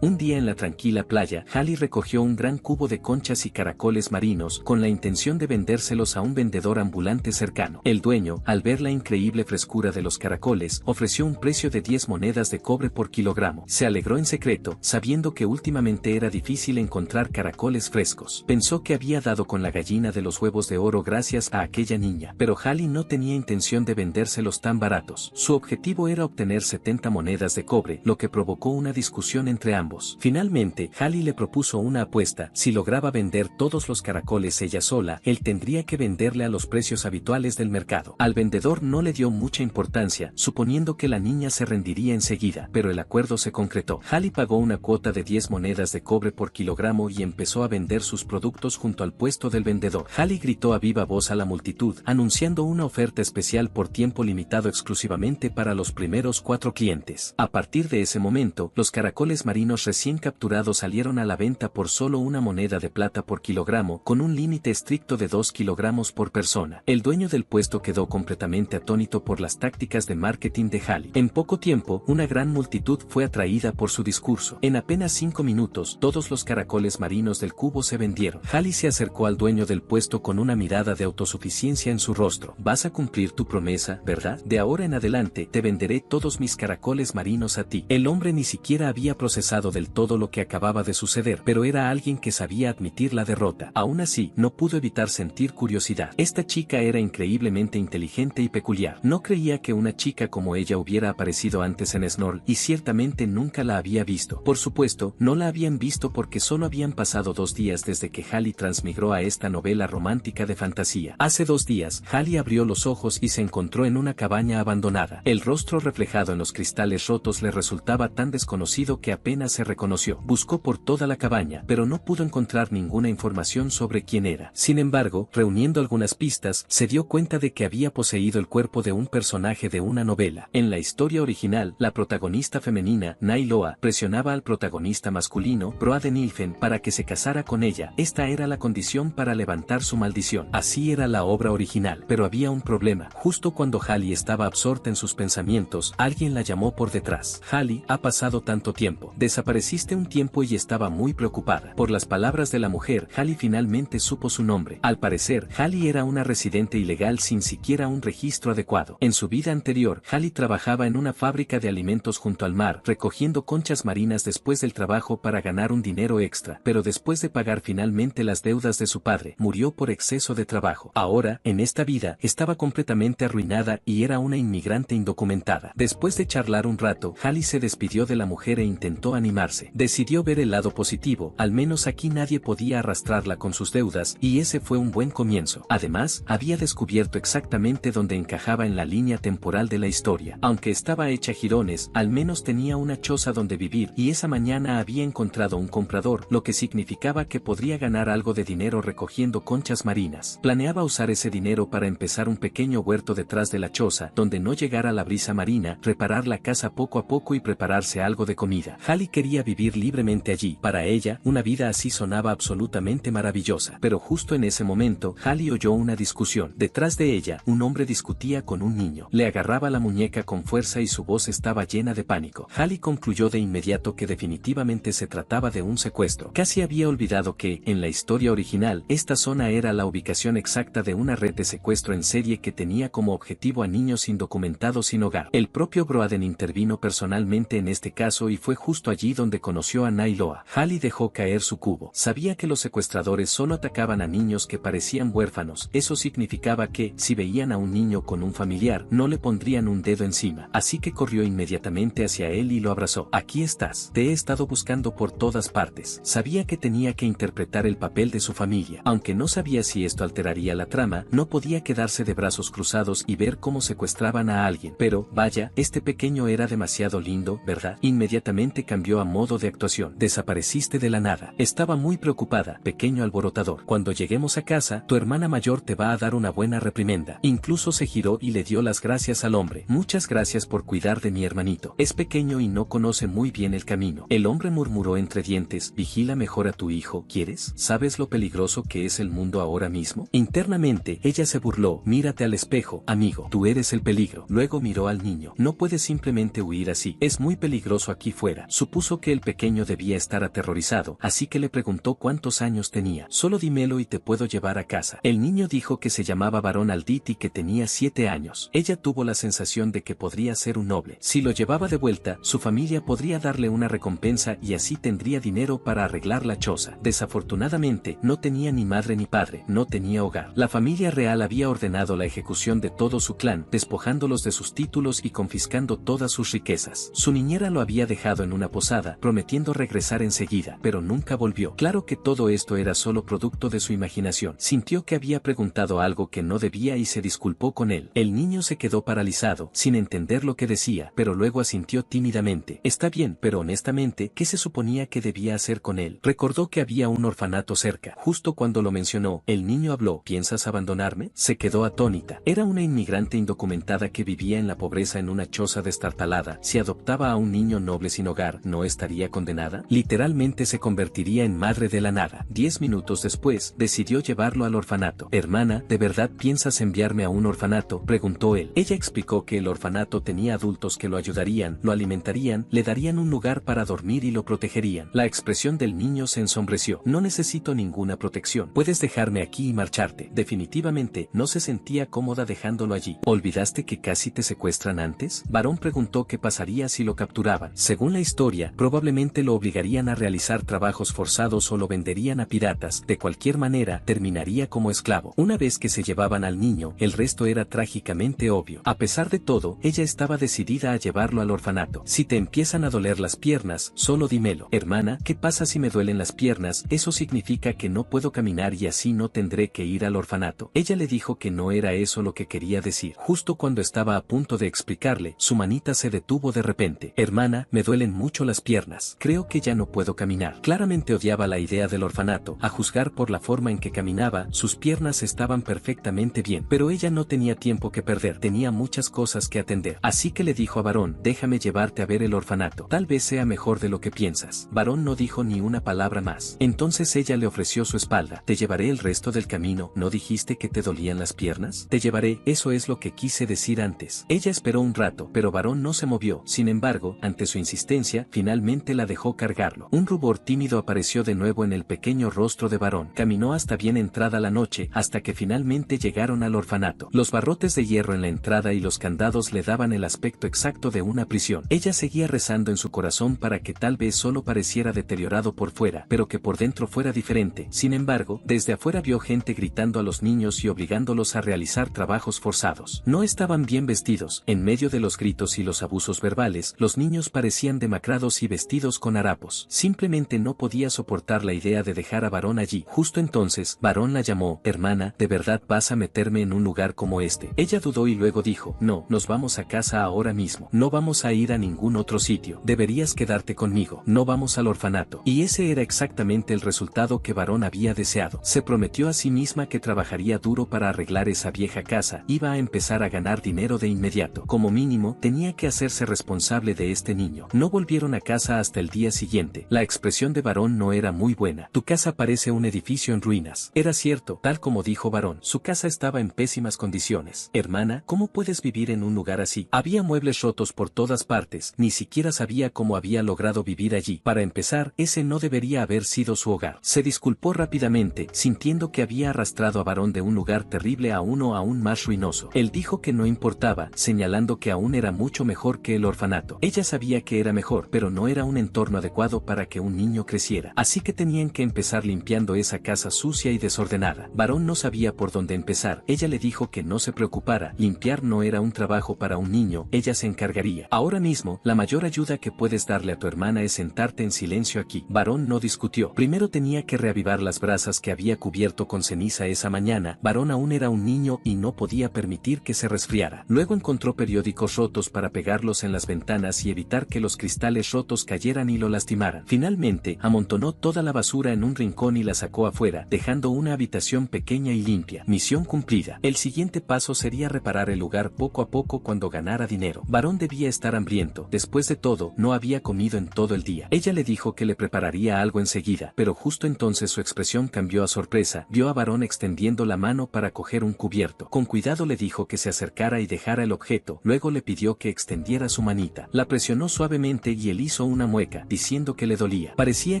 Un día en la tranquila playa, Hallie recogió un gran cubo de conchas y caracoles marinos con la intención de vendérselos a un vendedor ambulante cercano. El dueño, al ver la increíble frescura de los caracoles, ofreció un precio de 10 monedas de cobre por kilogramo. Se alegró en secreto, sabiendo que últimamente era difícil encontrar caracoles frescos. Pensó que había dado con la gallina de los huevos de oro gracias a aquella niña, pero Hallie no tenía intención de vendérselos tan baratos. Su objetivo era obtener 70 monedas de cobre, lo que provocó una discusión entre ambos. Finalmente, Hallie le propuso una apuesta: si lograba vender todos los caracoles ella sola, él tendría que venderle a los precios habituales del mercado. Al vendedor no le dio mucha importancia, suponiendo que la niña se rendiría enseguida, pero el acuerdo se concretó. Hallie pagó una cuota de 10 monedas de cobre por kilogramo y empezó a vender sus productos junto al puesto del vendedor. Hallie gritó a viva voz a la multitud, anunciando una oferta especial por tiempo limitado exclusivamente para los primeros 4 clientes. A partir de ese momento, los caracoles marinos recién capturados salieron a la venta por solo una moneda de plata por kilogramo, con un límite estricto de 2 kilogramos por persona. El dueño del puesto quedó completamente atónito por las tácticas de marketing de Hallie. En poco tiempo, una gran multitud fue atraída por su discurso. En apenas 5 minutos, todos los caracoles marinos del cubo se vendieron. Hallie se acercó al dueño del puesto con una mirada de autosuficiencia en su rostro. Vas a cumplir tu promesa, ¿verdad? De ahora en adelante, te venderé todos mis caracoles marinos a ti. El hombre ni siquiera había procesado del todo lo que acababa de suceder, pero era alguien que sabía admitir la derrota. Aún así, no pudo evitar sentir curiosidad. Esta chica era increíblemente inteligente y peculiar. No creía que una chica como ella hubiera aparecido antes en Snorl, y ciertamente nunca la había visto. Por supuesto, no la habían visto porque solo habían pasado 2 días desde que Hallie transmigró a esta novela romántica de fantasía. Hace 2 días, Hallie abrió los ojos y se encontró en una cabaña abandonada. El rostro reflejado en los cristales rotos le resultaba tan desconocido que apenas se reconoció. Buscó por toda la cabaña, pero no pudo encontrar ninguna información sobre quién era. Sin embargo, reuniendo algunas pistas, se dio cuenta de que había poseído el cuerpo de un personaje de una novela. En la historia original, la protagonista femenina, Nailoa, presionaba al protagonista masculino, Broadenilfen, para que se casara con ella. Esta era la condición para levantar su maldición. Así era la obra original, pero había un problema. Justo cuando Hallie estaba absorta en sus pensamientos, alguien la llamó por detrás. Hallie, ha pasado tanto tiempo. Desapareciste un tiempo y estaba muy preocupada. Por las palabras de la mujer, Hallie finalmente supo su nombre. Al parecer, Hallie era una residente ilegal sin siquiera un registro adecuado. En su vida anterior, Hallie trabajaba en una fábrica de alimentos junto al mar, recogiendo conchas marinas después del trabajo para ganar un dinero extra, pero después de pagar finalmente las deudas de su padre, murió por exceso de trabajo. Ahora, en esta vida, estaba completamente arruinada y era una inmigrante indocumentada. Después de charlar un rato, Hallie se despidió de la mujer e intentó animarse. Decidió ver el lado positivo, al menos aquí nadie podía arrastrarla con sus deudas, y ese fue un buen comienzo. Además, había descubierto exactamente dónde encajaba en la línea temporal de la historia. Aunque estaba hecha jirones, al menos tenía una choza donde vivir, y esa mañana había encontrado un comprador, lo que significaba que podría ganar algo de dinero recogiendo conchas marinas. Planeaba usar ese dinero para empezar un pequeño huerto detrás de la choza, donde no llegara la brisa marina, reparar la casa poco a poco y prepararse algo de comida. Hallie quería vivir libremente allí. Para ella, una vida así sonaba absolutamente maravillosa. Pero justo en ese momento, Hallie oyó una discusión. Detrás de ella, un hombre discutía con un niño. Le agarraba la muñeca con fuerza y su voz estaba llena de pánico. Hallie concluyó de inmediato que definitivamente se trataba de un secuestro. Casi había olvidado que, en la historia original, esta zona era la ubicación exacta de una red de secuestro en serie que tenía como objetivo a niños indocumentados sin hogar. El propio Broaden intervino personalmente en este caso y fue justo allí donde conoció a Nailoa. Hallie dejó caer su cubo. Sabía que los secuestradores solo atacaban a niños que parecían huérfanos. Eso significaba que, si veían a un niño con un familiar, no le pondrían un dedo encima. Así que corrió inmediatamente hacia él y lo abrazó. Aquí estás. Te he estado buscando por todas partes. Sabía que tenía que interpretar el papel de su familia. Aunque no sabía si esto alteraría la trama, no podía quedarse de brazos cruzados y ver cómo secuestraban a alguien. Pero, vaya, este pequeño era demasiado lindo, ¿verdad? Inmediatamente cambió a modo de actuación. Desapareciste de la nada. Estaba muy preocupada, pequeño alborotador. Cuando lleguemos a casa, tu hermana mayor te va a dar una buena reprimenda. Incluso se giró y le dio las gracias al hombre. Muchas gracias por cuidar de mi hermanito. Es pequeño y no conoce muy bien el camino. El hombre murmuró entre dientes, vigila mejor a tu hijo, ¿quieres? ¿Sabes lo peligroso que es el mundo ahora mismo? Internamente, ella se burló, mírate al espejo, amigo, tú eres el peligro. Luego miró al niño. No puedes simplemente huir así. Es muy peligroso aquí fuera. Supuso Supuso que el pequeño debía estar aterrorizado, así que le preguntó cuántos años tenía. Solo dímelo y te puedo llevar a casa. El niño dijo que se llamaba Barón Aldit y que tenía 7 años. Ella tuvo la sensación de que podría ser un noble. Si lo llevaba de vuelta, su familia podría darle una recompensa y así tendría dinero para arreglar la choza. Desafortunadamente, no tenía ni madre ni padre, no tenía hogar. La familia real había ordenado la ejecución de todo su clan, despojándolos de sus títulos y confiscando todas sus riquezas. Su niñera lo había dejado en una posada, prometiendo regresar enseguida, pero nunca volvió. Claro que todo esto era solo producto de su imaginación. Sintió que había preguntado algo que no debía y se disculpó con él. El niño se quedó paralizado, sin entender lo que decía, pero luego asintió tímidamente. Está bien, pero honestamente, ¿qué se suponía que debía hacer con él? Recordó que había un orfanato cerca. Justo cuando lo mencionó, el niño habló. ¿Piensas abandonarme? Se quedó atónita. Era una inmigrante indocumentada que vivía en la pobreza en una choza destartalada. Si adoptaba a un niño noble sin hogar, ¿no estaría condenada? Literalmente se convertiría en madre de la nada. 10 minutos después, decidió llevarlo al orfanato. Hermana, ¿de verdad piensas enviarme a un orfanato?, preguntó él. Ella explicó que el orfanato tenía adultos que lo ayudarían, lo alimentarían, le darían un lugar para dormir y lo protegerían. La expresión del niño se ensombreció. No necesito ninguna protección. Puedes dejarme aquí y marcharte. Definitivamente, no se sentía cómoda dejándolo allí. ¿Olvidaste que casi te secuestran antes? Barón preguntó qué pasaría si lo capturaban. Según la historia, probablemente lo obligarían a realizar trabajos forzados o lo venderían a piratas. De cualquier manera, terminaría como esclavo. Una vez que se llevaban al niño, el resto era trágicamente obvio. A pesar de todo, ella estaba decidida a llevarlo al orfanato. Si te empiezan a doler las piernas, solo dímelo. Hermana, ¿qué pasa si me duelen las piernas? Eso significa que no puedo caminar y así no tendré que ir al orfanato. Ella le dijo que no era eso lo que quería decir. Justo cuando estaba a punto de explicarle, su manita se detuvo de repente. Hermana, me duelen mucho las piernas. Creo que ya no puedo caminar. Claramente odiaba la idea del orfanato. A juzgar por la forma en que caminaba, sus piernas estaban perfectamente bien. Pero ella no tenía tiempo que perder. Tenía muchas cosas que atender. Así que le dijo a Barón, déjame llevarte a ver el orfanato. Tal vez sea mejor de lo que piensas. Barón no dijo ni una palabra más. Entonces ella le ofreció su espalda. Te llevaré el resto del camino. ¿No dijiste que te dolían las piernas? Te llevaré, eso es lo que quise decir antes. Ella esperó un rato, pero Barón no se movió. Sin embargo, ante su insistencia, finalmente la dejó cargarlo. Un rubor tímido apareció de nuevo en el pequeño rostro de Barón. Caminó hasta bien entrada la noche, hasta que finalmente llegaron al orfanato. Los barrotes de hierro en la entrada y los candados le daban el aspecto exacto de una prisión. Ella seguía rezando en su corazón para que tal vez solo pareciera deteriorado por fuera, pero que por dentro fuera diferente. Sin embargo, desde afuera vio gente gritando a los niños y obligándolos a realizar trabajos forzados. No estaban bien vestidos. En medio de los gritos y los abusos verbales, los niños parecían demacrados y vestidos con harapos. Simplemente no podía soportar la idea de dejar a Barón allí. Justo entonces, Barón la llamó. Hermana, ¿de verdad vas a meterme en un lugar como este? Ella dudó y luego dijo, no, nos vamos a casa ahora mismo. No vamos a ir a ningún otro sitio. Deberías quedarte conmigo. No vamos al orfanato. Y ese era exactamente el resultado que Barón había deseado. Se prometió a sí misma que trabajaría duro para arreglar esa vieja casa. Iba a empezar a ganar dinero de inmediato. Como mínimo, tenía que hacerse responsable de este niño. No volvieron a casa hasta el día siguiente. La expresión de Barón no era muy buena. Tu casa parece un edificio en ruinas. Era cierto, tal como dijo Barón. Su casa estaba en pésimas condiciones. Hermana, ¿cómo puedes vivir en un lugar así? Había muebles rotos por todas partes. Ni siquiera sabía cómo había logrado vivir allí. Para empezar, ese no debería haber sido su hogar. Se disculpó rápidamente, sintiendo que había arrastrado a Barón de un lugar terrible a uno aún más ruinoso. Él dijo que no importaba, señalando que aún era mucho mejor que el orfanato. Ella sabía que era mejor, pero no era un entorno adecuado para que un niño creciera. Así que tenían que empezar limpiando esa casa sucia y desordenada. Barón no sabía por dónde empezar. Ella le dijo que no se preocupara. Limpiar no era un trabajo para un niño, ella se encargaría. Ahora mismo, la mayor ayuda que puedes darle a tu hermana es sentarte en silencio aquí. Barón no discutió. Primero tenía que reavivar las brasas que había cubierto con ceniza esa mañana. Barón aún era un niño y no podía permitir que se resfriara. Luego encontró periódicos rotos para pegarlos en las ventanas y evitar que los cristales rotos cayeran y lo lastimaran. Finalmente, amontonó toda la basura en un rincón y la sacó afuera, dejando una habitación pequeña y limpia. Misión cumplida. El siguiente paso sería reparar el lugar poco a poco cuando ganara dinero. Barón debía estar hambriento. Después de todo, no había comido en todo el día. Ella le dijo que le prepararía algo enseguida, pero justo entonces su expresión cambió a sorpresa. Vio a Barón extendiendo la mano para coger un cubierto. Con cuidado le dijo que se acercara y dejara el objeto. Luego le pidió que extendiera su manita. La presionó suavemente y él hizo hizo una mueca, diciendo que le dolía. Parecía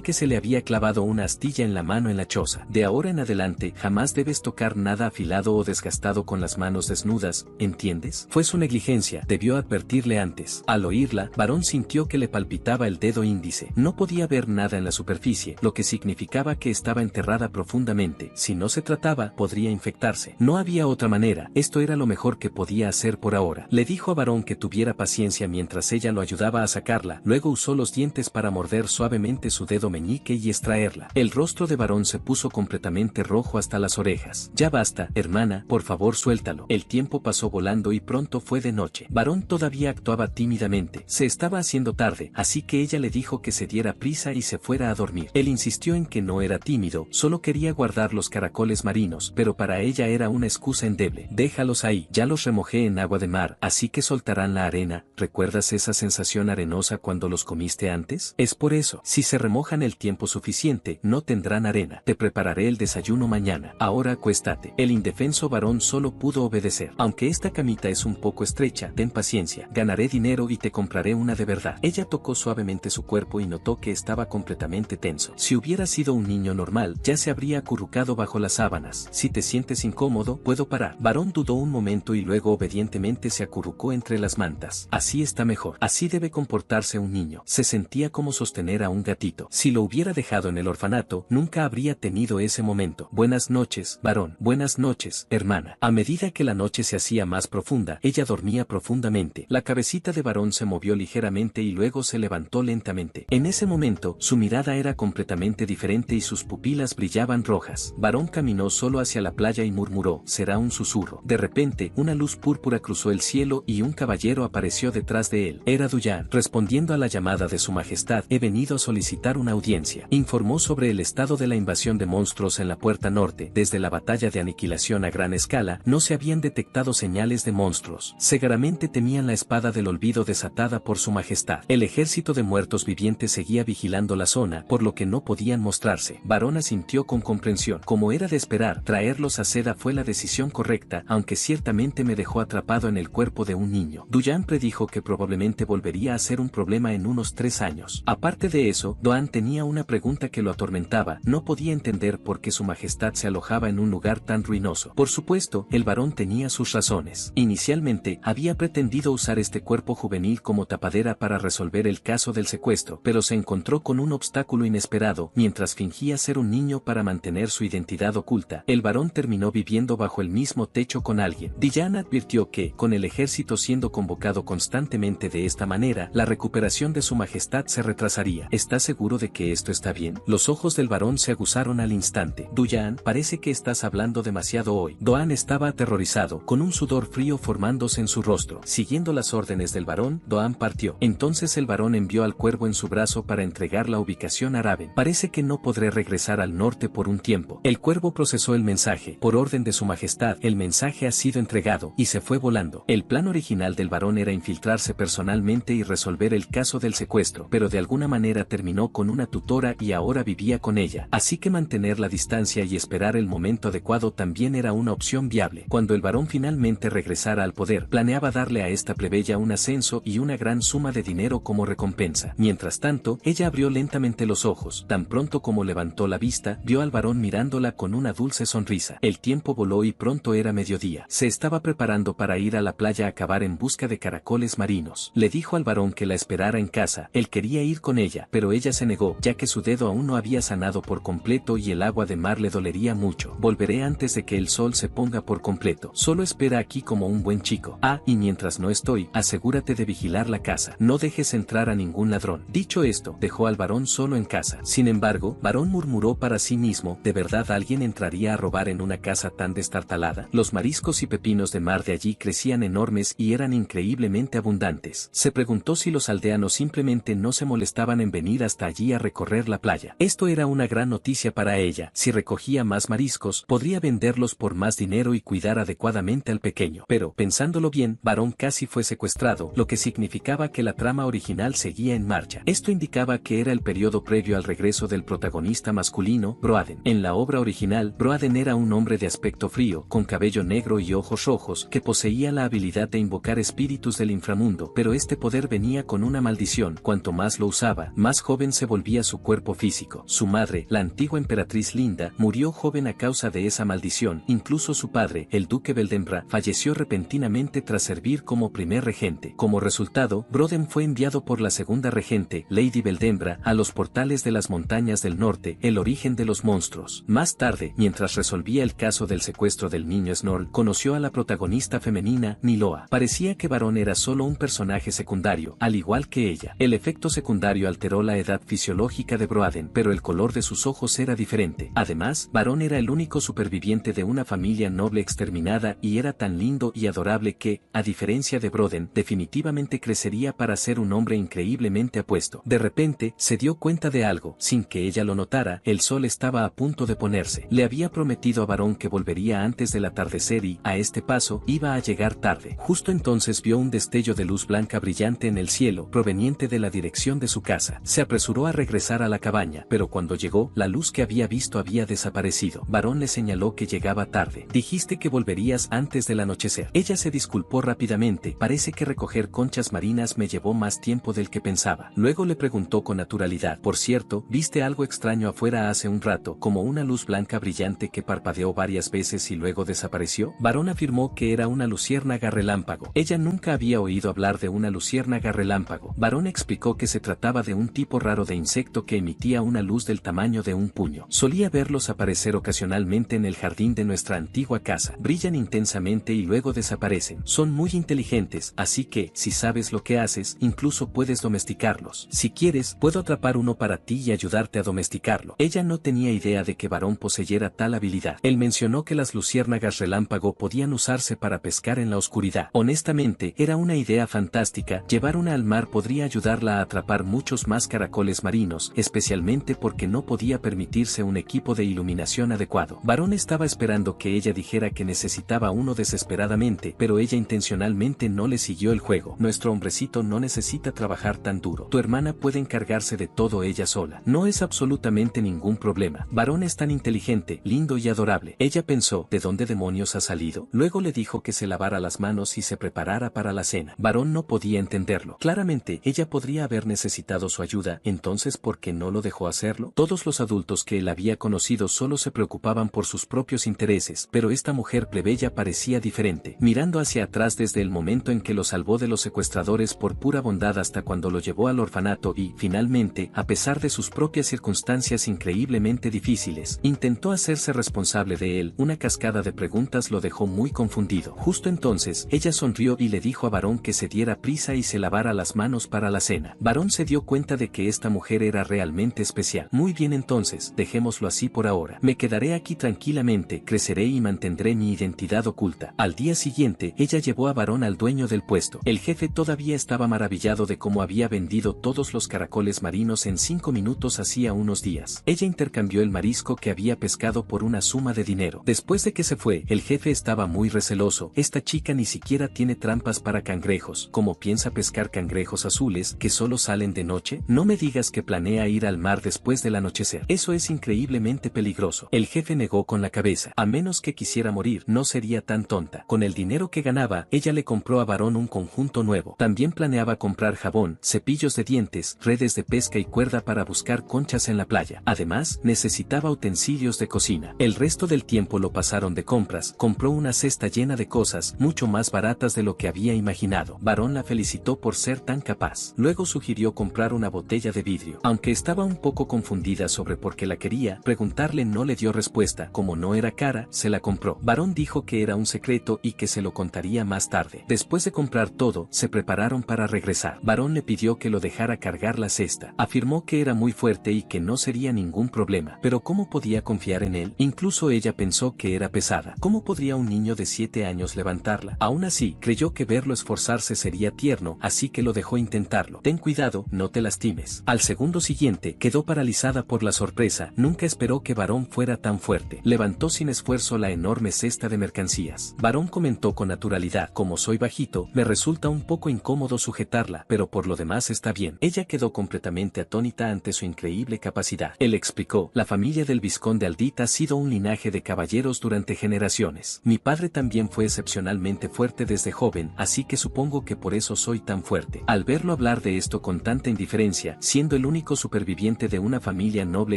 que se le había clavado una astilla en la mano en la choza. De ahora en adelante, jamás debes tocar nada afilado o desgastado con las manos desnudas, ¿entiendes? Fue su negligencia, debió advertirle antes. Al oírla, Varón sintió que le palpitaba el dedo índice. No podía ver nada en la superficie, lo que significaba que estaba enterrada profundamente. Si no se trataba, podría infectarse. No había otra manera, esto era lo mejor que podía hacer por ahora. Le dijo a Varón que tuviera paciencia mientras ella lo ayudaba a sacarla, luego usó los dientes para morder suavemente su dedo meñique y extraerla. El rostro de Varón se puso completamente rojo hasta las orejas. Ya basta, hermana, por favor suéltalo. El tiempo pasó volando y pronto fue de noche. Varón todavía actuaba tímidamente. Se estaba haciendo tarde, así que ella le dijo que se diera prisa y se fuera a dormir. Él insistió en que no era tímido, solo quería guardar los caracoles marinos, pero para ella era una excusa endeble. Déjalos ahí, ya los remojé en agua de mar, así que soltarán la arena. ¿Recuerdas esa sensación arenosa cuando los comiste antes? Es por eso, si se remojan el tiempo suficiente, no tendrán arena. Te prepararé el desayuno mañana. Ahora acuéstate. El indefenso Varón solo pudo obedecer. Aunque esta camita es un poco estrecha, ten paciencia. Ganaré dinero y te compraré una de verdad. Ella tocó suavemente su cuerpo y notó que estaba completamente tenso. Si hubiera sido un niño normal, ya se habría acurrucado bajo las sábanas. Si te sientes incómodo, puedo parar. Varón dudó un momento y luego obedientemente se acurrucó entre las mantas. Así está mejor. Así debe comportarse un niño. Se sentía como sostener a un gatito. Si lo hubiera dejado en el orfanato, nunca habría tenido ese momento. Buenas noches, Varón. Buenas noches, hermana. A medida que la noche se hacía más profunda, ella dormía profundamente. La cabecita de Varón se movió ligeramente y luego se levantó lentamente. En ese momento, su mirada era completamente diferente y sus pupilas brillaban rojas. Varón caminó solo hacia la playa y murmuró, será un susurro. De repente, una luz púrpura cruzó el cielo y un caballero apareció detrás de él. Era Duyan. Respondiendo a la llamada de su majestad, he venido a solicitar una audiencia. Informó sobre el estado de la invasión de monstruos en la puerta norte. Desde la batalla de aniquilación a gran escala, no se habían detectado señales de monstruos. Seguramente temían la espada del olvido desatada por su majestad. El ejército de muertos vivientes seguía vigilando la zona, por lo que no podían mostrarse. Varón asintió con comprensión. Como era de esperar, traerlos a Seda fue la decisión correcta, aunque ciertamente me dejó atrapado en el cuerpo de un niño. Duyan predijo que probablemente volvería a ser un problema en unos 3 años. Aparte de eso, Doan tenía una pregunta que lo atormentaba. No podía entender por qué su majestad se alojaba en un lugar tan ruinoso. Por supuesto, el varón tenía sus razones. Inicialmente, había pretendido usar este cuerpo juvenil como tapadera para resolver el caso del secuestro, pero se encontró con un obstáculo inesperado. Mientras fingía ser un niño para mantener su identidad oculta, el varón terminó viviendo bajo el mismo techo con alguien. Diana advirtió que, con el ejército siendo convocado constantemente de esta manera, la recuperación de su majestad se retrasaría. ¿Estás seguro de que esto está bien? Los ojos del varón se aguzaron al instante. Duyan, parece que estás hablando demasiado hoy. Doan estaba aterrorizado, con un sudor frío formándose en su rostro. Siguiendo las órdenes del varón, Doan partió. Entonces el varón envió al cuervo en su brazo para entregar la ubicación a Raven. Parece que no podré regresar al norte por un tiempo. El cuervo procesó el mensaje. Por orden de su majestad, el mensaje ha sido entregado, y se fue volando. El plan original del varón era infiltrarse personalmente y resolver el caso del secuestro, pero de alguna manera terminó con una tutora y ahora vivía con ella. Así que mantener la distancia y esperar el momento adecuado también era una opción viable. Cuando el varón finalmente regresara al poder, planeaba darle a esta plebeya un ascenso y una gran suma de dinero como recompensa. Mientras tanto, ella abrió lentamente los ojos. Tan pronto como levantó la vista, vio al varón mirándola con una dulce sonrisa. El tiempo voló y pronto era mediodía. Se estaba preparando para ir a la playa a cavar en busca de caracoles marinos. Le dijo al varón que la esperara en casa. Él quería ir con ella, pero ella se negó, ya que su dedo aún no había sanado por completo y el agua de mar le dolería mucho. Volveré antes de que el sol se ponga por completo. Solo espera aquí como un buen chico. Ah, y mientras no estoy, asegúrate de vigilar la casa. No dejes entrar a ningún ladrón. Dicho esto, dejó al varón solo en casa. Sin embargo, varón murmuró para sí mismo, ¿de verdad alguien entraría a robar en una casa tan destartalada? Los mariscos y pepinos de mar de allí crecían enormes y eran increíblemente abundantes. Se preguntó si los aldeanos simplemente no se molestaban en venir hasta allí a recorrer la playa. Esto era una gran noticia para ella. Si recogía más mariscos, podría venderlos por más dinero y cuidar adecuadamente al pequeño. Pero, pensándolo bien, varón casi fue secuestrado, lo que significaba que la trama original seguía en marcha. Esto indicaba que era el periodo previo al regreso del protagonista masculino, Broaden. En la obra original, Broaden era un hombre de aspecto frío, con cabello negro y ojos rojos, que poseía la habilidad de invocar espíritus del inframundo, pero este poder venía con una maldición. maldición. Cuanto más lo usaba, más joven se volvía su cuerpo físico. Su madre, la antigua emperatriz Linda, murió joven a causa de esa maldición. Incluso su padre, el duque Beldembra, falleció repentinamente tras servir como primer regente. Como resultado, Broden fue enviado por la segunda regente, Lady Beldembra, a los portales de las montañas del norte, el origen de los monstruos. Más tarde, mientras resolvía el caso del secuestro del niño Snorl, conoció a la protagonista femenina, Niloa. Parecía que Varón era solo un personaje secundario, al igual que ella. El efecto secundario alteró la edad fisiológica de Broaden, pero el color de sus ojos era diferente. Además, Varón era el único superviviente de una familia noble exterminada y era tan lindo y adorable que, a diferencia de Broden, definitivamente crecería para ser un hombre increíblemente apuesto. De repente, se dio cuenta de algo. Sin que ella lo notara, el sol estaba a punto de ponerse. Le había prometido a Varón que volvería antes del atardecer y, a este paso, iba a llegar tarde. Justo entonces vio un destello de luz blanca brillante en el cielo, proveniente de la dirección de su casa. Se apresuró a regresar a la cabaña, pero cuando llegó, la luz que había visto había desaparecido. Varón le señaló que llegaba tarde. Dijiste que volverías antes del anochecer. Ella se disculpó rápidamente. Parece que recoger conchas marinas me llevó más tiempo del que pensaba. Luego le preguntó con naturalidad: por cierto, ¿viste algo extraño afuera hace un rato, como una luz blanca brillante que parpadeó varias veces y luego desapareció? Varón afirmó que era una luciérnaga relámpago. Ella nunca había oído hablar de una luciérnaga relámpago. Varón explicó que se trataba de un tipo raro de insecto que emitía una luz del tamaño de un puño. Solía verlos aparecer ocasionalmente en el jardín de nuestra antigua casa. Brillan intensamente y luego desaparecen. Son muy inteligentes, así que, si sabes lo que haces, incluso puedes domesticarlos. Si quieres, puedo atrapar uno para ti y ayudarte a domesticarlo. Ella no tenía idea de que Varón poseyera tal habilidad. Él mencionó que las luciérnagas relámpago podían usarse para pescar en la oscuridad. Honestamente, era una idea fantástica. Llevar una al mar podría ayudarla a atrapar muchos más caracoles marinos, especialmente porque no podía permitirse un equipo de iluminación adecuado. Varón estaba esperando que ella dijera que necesitaba uno desesperadamente, pero ella intencionalmente no le siguió el juego. Nuestro hombrecito no necesita trabajar tan duro. Tu hermana puede encargarse de todo ella sola. No es absolutamente ningún problema. Varón es tan inteligente, lindo y adorable. Ella pensó: ¿de dónde demonios ha salido? Luego le dijo que se lavara las manos y se preparara para la cena. Varón no podía entenderlo. Claramente, ella podría haber necesitado su ayuda, entonces ¿por qué no lo dejó hacerlo? Todos los adultos que él había conocido solo se preocupaban por sus propios intereses, pero esta mujer plebeya parecía diferente. Mirando hacia atrás desde el momento en que lo salvó de los secuestradores por pura bondad hasta cuando lo llevó al orfanato y, finalmente, a pesar de sus propias circunstancias increíblemente difíciles, intentó hacerse responsable de él, una cascada de preguntas lo dejó muy confundido. Justo entonces, ella sonrió y le dijo a Varón que se diera prisa y se lavara las manos para la cena. Varón se dio cuenta de que esta mujer era realmente especial. Muy bien, entonces, dejémoslo así por ahora. Me quedaré aquí tranquilamente, creceré y mantendré mi identidad oculta. Al día siguiente, ella llevó a Varón al dueño del puesto. El jefe todavía estaba maravillado de cómo había vendido todos los caracoles marinos en 5 minutos hacía unos días. Ella intercambió el marisco que había pescado por una suma de dinero. Después de que se fue, el jefe estaba muy receloso. Esta chica ni siquiera tiene trampas para cangrejos. ¿Cómo piensa pescar cangrejos azules que solo salen de noche? No me digas que planea ir al mar después del anochecer. Eso es increíblemente peligroso. El jefe negó con la cabeza. A menos que quisiera morir, no sería tan tonta. Con el dinero que ganaba, ella le compró a Varón un conjunto nuevo. También planeaba comprar jabón, cepillos de dientes, redes de pesca y cuerda para buscar conchas en la playa. Además, necesitaba utensilios de cocina. El resto del tiempo lo pasaron de compras. Compró una cesta llena de cosas, mucho más baratas de lo que había imaginado. Varón la felicitó por ser tan capaz. Luego sugirió comprar una botella de vidrio. Aunque estaba un poco confundida sobre por qué la quería, preguntarle no le dio respuesta. Como no era cara, se la compró. Varón dijo que era un secreto y que se lo contaría más tarde. Después de comprar todo, se prepararon para regresar. Varón le pidió que lo dejara cargar la cesta. Afirmó que era muy fuerte y que no sería ningún problema. Pero ¿cómo podía confiar en él? Incluso ella pensó que era pesada. ¿Cómo podría un niño de 7 años levantarla? Aún así, creyó que verlo esforzarse sería tierno, así que lo dejó intentarlo. Ten cuidado, no te lastimes. Al segundo siguiente, quedó paralizada por la sorpresa. Nunca esperó que Varón fuera tan fuerte. Levantó sin esfuerzo la enorme cesta de mercancías. Varón comentó con naturalidad: como soy bajito, me resulta un poco incómodo sujetarla, pero por lo demás está bien. Ella quedó completamente atónita ante su increíble capacidad. Él explicó: la familia del vizconde Aldit ha sido un linaje de caballeros durante generaciones. Mi padre también fue excepcionalmente fuerte desde joven, así que supongo que por eso soy tan fuerte. Al verlo hablar pesar de esto con tanta indiferencia, siendo el único superviviente de una familia noble